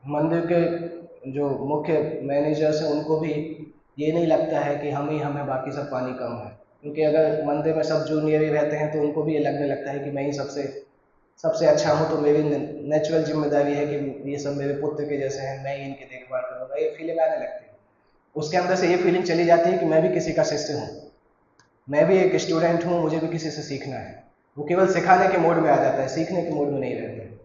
मंदिर के जो मुख्य मैनेजर्स हैं उनको भी ये नहीं लगता है कि हम ही हमें बाकी सब पानी कम है। क्योंकि अगर मंदिर में सब जूनियर ही रहते हैं तो उनको भी ये लगने लगता है कि मैं ही सबसे सबसे अच्छा हूँ, तो मेरी नेचुरल जिम्मेदारी है कि ये सब मेरे पुत्र के जैसे हैं, मैं ही इनकी देखभाल करूँगा, ये फीलिंग आने लगती है। उसके अंदर से ये फीलिंग चली जाती है कि मैं भी किसी का शिष्य हूँ, मैं भी एक स्टूडेंट हूँ, मुझे भी किसी से सीखना है। वो केवल सिखाने के मोड में आ जाता है, सीखने के मोड में नहीं रहता है।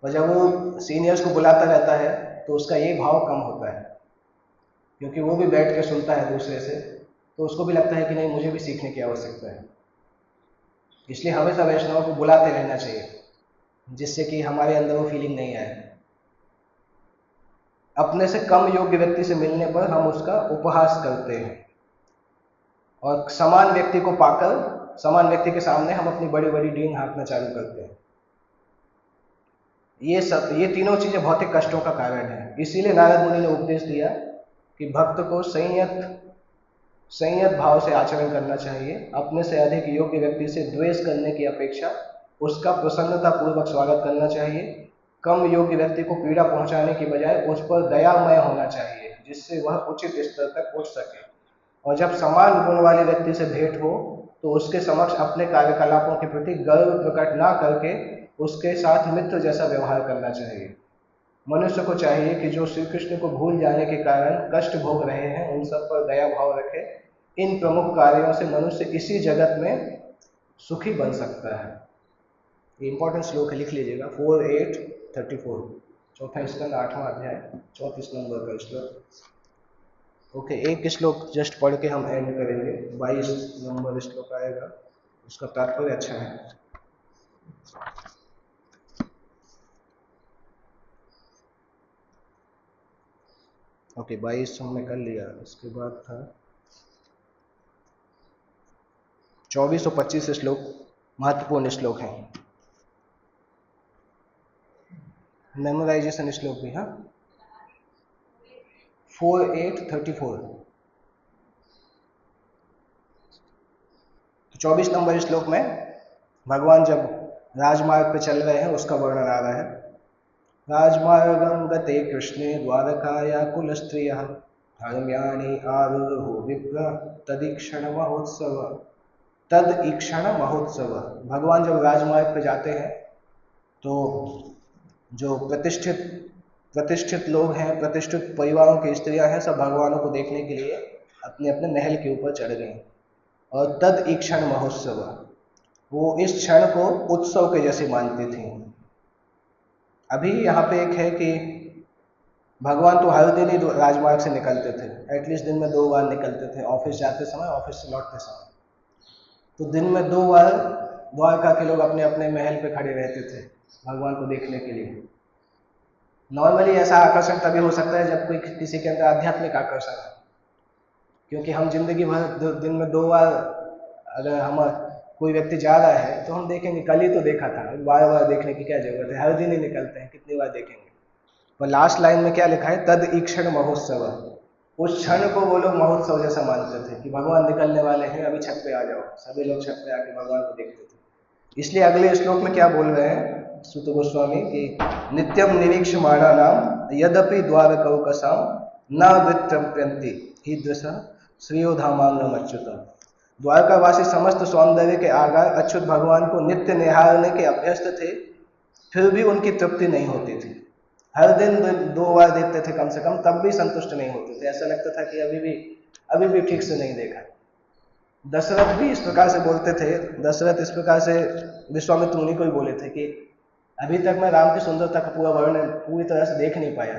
और जब वो सीनियर्स को बुलाता रहता है तो उसका ये भाव कम होता है, क्योंकि वो भी बैठ के सुनता है दूसरे से, तो उसको भी लगता है कि नहीं, मुझे भी सीखने की आवश्यकता है। इसलिए हमेशा वैष्णव को बुलाते रहना चाहिए, जिससे कि हमारे अंदर वो फीलिंग नहीं आए। अपने से कम योग्य व्यक्ति से मिलने पर हम उसका उपहास करते हैं, और समान व्यक्ति को पाकर समान व्यक्ति के सामने हम अपनी बड़ी बड़ी डींग हाँकना चालू करते हैं। ये तीनों चीजें भौतिक कष्टों का कारण है। इसीलिए नारद मुनि ने उपदेश दिया कि भक्त को संयत भाव से आचरण करना चाहिए। अपने से अधिक योग्य व्यक्ति से द्वेष करने की अपेक्षा उसका प्रसन्नता पूर्वक स्वागत करना चाहिए। कम योग्य व्यक्ति को पीड़ा पहुंचाने की बजाय उस पर दयामय होना चाहिए, जिससे वह उचित स्तर तक उठ सके। और जब समान गुण वाले व्यक्ति से भेंट हो तो उसके समक्ष अपने कार्यकलापों के प्रति गर्व प्रकट ना करके उसके साथ मित्र जैसा व्यवहार करना चाहिए। मनुष्य को चाहिए कि जो श्री कृष्ण को भूल जाने के कारण कष्ट भोग रहे हैं उन सब पर दया भाव रखे। इन प्रमुख कार्यों से मनुष्य इसी जगत में सुखी बन सकता है। ये इंपॉर्टेंट श्लोक है, लिख लीजिएगा, 4:8:34, चौथा स्कंद 8वां अध्याय 34 नंबर का श्लोक। ओके, एक श्लोक जस्ट पढ़ के हम एंड करेंगे। 22 नंबर श्लोक आएगा, उसका तात्पर्य अच्छा है। ओके, 22 हमने कर लिया। इसके बाद था 24 और 25 श्लोक महत्वपूर्ण श्लोक हैं, मेमोराइजेशन श्लोक भी। हाँ, 4:8:34। तो 24 नंबर श्लोक में भगवान जब राजमार्ग पे चल रहे हैं उसका वर्णन आ रहा है। राजमार्गं गते कृष्णे द्वारकाया कुलस्त्रियः धर्म्याणि आरुरुः विप्र तदीक्षण महोत्सव। भगवान जब राजमार्ग पे जाते हैं तो जो प्रतिष्ठित लोग हैं, प्रतिष्ठित परिवारों की स्त्रियां हैं, सब भगवानों को देखने के लिए अपने अपने महल के ऊपर चढ़ गए। और तद ईक्षण महोत्सव, वो इस क्षण को उत्सव के जैसे मानती थी। अभी यहाँ पे एक है कि भगवान तो हर दिन ही राजमार्ग से निकलते थे, एटलीस्ट दिन में 2 बार निकलते थे, ऑफिस जाते समय, ऑफिस से लौटते समय। तो दिन में 2 बार द्वारका के लोग अपने अपने महल पे खड़े रहते थे भगवान को देखने के लिए। नॉर्मली ऐसा आकर्षण तभी हो सकता है जब कोई किसी के अंदर आध्यात्मिक आकर्षण है, क्योंकि हम जिंदगी भर दिन में 2 बार अगर हम कोई व्यक्ति जा रहा है तो हम देखेंगे, कल ही तो देखा था, बार बार देखने की क्या जरूरत है, हर दिन ही निकलते हैं, कितनी बार देखेंगे। और लास्ट लाइन में क्या लिखा है, तद ईक्षण महोत्सव। उस क्षण को वो लोग महोत्सव जैसा मानते थे कि भगवान निकलने वाले हैं, अभी छत पे आ जाओ। सभी लोग छत पे आके भगवान को देखते थे। इसलिए अगले श्लोक में क्या बोल रहे हैं सूत गोस्वामी कि नित्यम निरीक्षमाणा नाम यद्यपि द्वारकौकसाम न वृत्रम्यन्ति हीदृशा श्रेयो धामांगम अच्युतम। द्वारकावासी समस्त सौंदर्य के आगार अच्युत भगवान को नित्य निहारने के अभ्यस्त थे, फिर भी उनकी तृप्ति नहीं होती थी। हर दिन 2 बार देखते थे कम से कम, तब भी संतुष्ट नहीं होते थे। ऐसा लगता था कि अभी भी ठीक से नहीं देखा। दशरथ भी इस प्रकार से बोलते थे। दशरथ इस प्रकार से विश्वामित्र मुनि को ही बोले थे कि अभी तक मैं राम की सुंदरता का पूरा वर्णन पूरी तरह से देख नहीं पाया,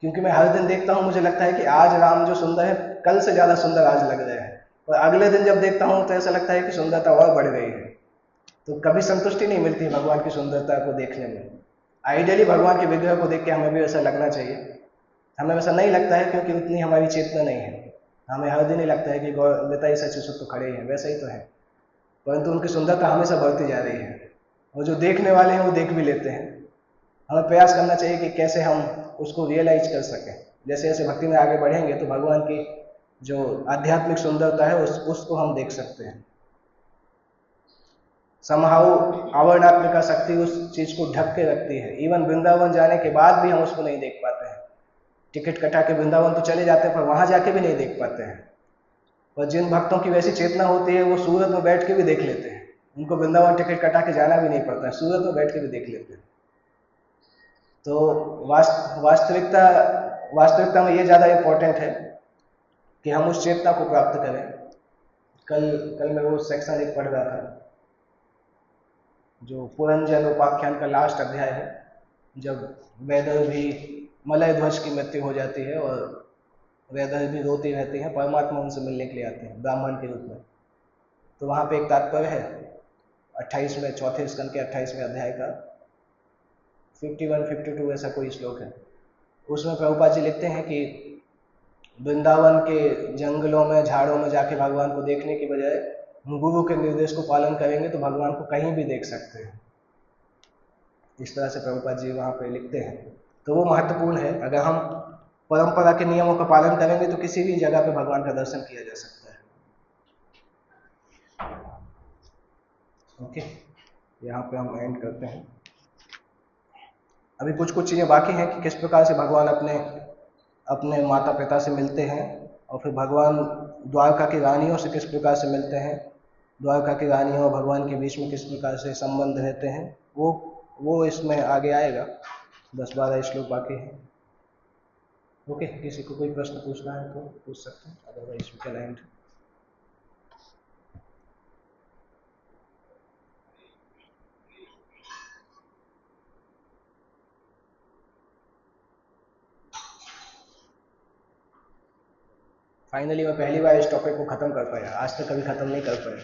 क्योंकि मैं हर दिन देखता हूँ, मुझे लगता है कि आज राम जो सुंदर है कल से ज्यादा सुंदर आज लग रहे हैं, और अगले दिन जब देखता हूँ तो ऐसा लगता है कि सुंदरता और बढ़ गई है। तो कभी संतुष्टि नहीं मिलती भगवान की सुंदरता को देखने में। आइडियली भगवान के विग्रह को देख के हमें भी वैसा लगना चाहिए। हमें वैसा नहीं लगता है क्योंकि उतनी हमारी चेतना नहीं है। हमें हर दिन ही लगता है कि नेताजी सच तो खड़े ही हैं, वैसा ही तो है, परंतु उनकी सुंदरता हमेशा बढ़ती जा रही है और जो देखने वाले हैं वो देख भी लेते हैं। हमें प्रयास करना चाहिए कि कैसे हम उसको रियलाइज कर सकें। जैसे जैसे भक्ति में आगे बढ़ेंगे तो भगवान की जो आध्यात्मिक सुंदरता है उसको हम देख सकते हैं। समहाउ आवरणात्मिका शक्ति उस चीज को ढक के रखती है। इवन वृंदावन जाने के बाद भी हम उसको नहीं देख पाते हैं। टिकट कटा के वृंदावन तो चले जाते हैं पर वहां जाके भी नहीं देख पाते हैं। और जिन भक्तों की वैसी चेतना होती है वो सूरत में बैठ के भी देख लेते हैं। उनको वृंदावन टिकट कटा के जाना भी नहीं पड़ता है, सूरत में बैठ के भी देख लेते हैं। तो वास्तविकता वास्तविकता में ये ज़्यादा इम्पोर्टेंट है कि हम उस चेतना को प्राप्त करें। कल कल मैं वो सेक्शन एक पढ़ रहा था जो पुरंजन उपाख्यान का लास्ट अध्याय है, जब वैदर्भी मलय ध्वज की मृत्यु हो जाती है और वैदर्भी रोती रहती है, परमात्मा उनसे मिलने के लिए आते हैं ब्राह्मण के रूप में। तो वहाँ पे एक तात्पर्य है 28वें चौथे स्कंद के 28वें अध्याय का 51-52 ऐसा कोई श्लोक है। उसमें प्रभुपाद जी लिखते हैं कि वृंदावन के जंगलों में झाड़ों में जाके भगवान को देखने की बजाय हम गुरु के निर्देश को पालन करेंगे तो भगवान को कहीं भी देख सकते हैं। इस तरह से प्रभुपाद जी वहाँ पे लिखते हैं। तो वो महत्वपूर्ण है। अगर हम परंपरा के नियमों का पालन करेंगे तो किसी भी जगह पे भगवान का दर्शन किया जा सकता है। ओके, यहाँ पे हम एंड करते हैं। अभी कुछ चीज़ें बाकी हैं कि किस प्रकार से भगवान अपने माता पिता से मिलते हैं और फिर भगवान द्वारका की रानियों से किस प्रकार से मिलते हैं, द्वारका की रानियों और भगवान के बीच में किस प्रकार से संबंध रहते हैं, वो इसमें आगे आएगा। 10-12 श्लोक बाकी हैं। ओके, किसी को कोई प्रश्न पूछना है तो पूछ सकते हैं, otherwise we can end. Finally मैं पहली बार इस टॉपिक को खत्म कर पाया, आज तक कभी खत्म नहीं कर पाया।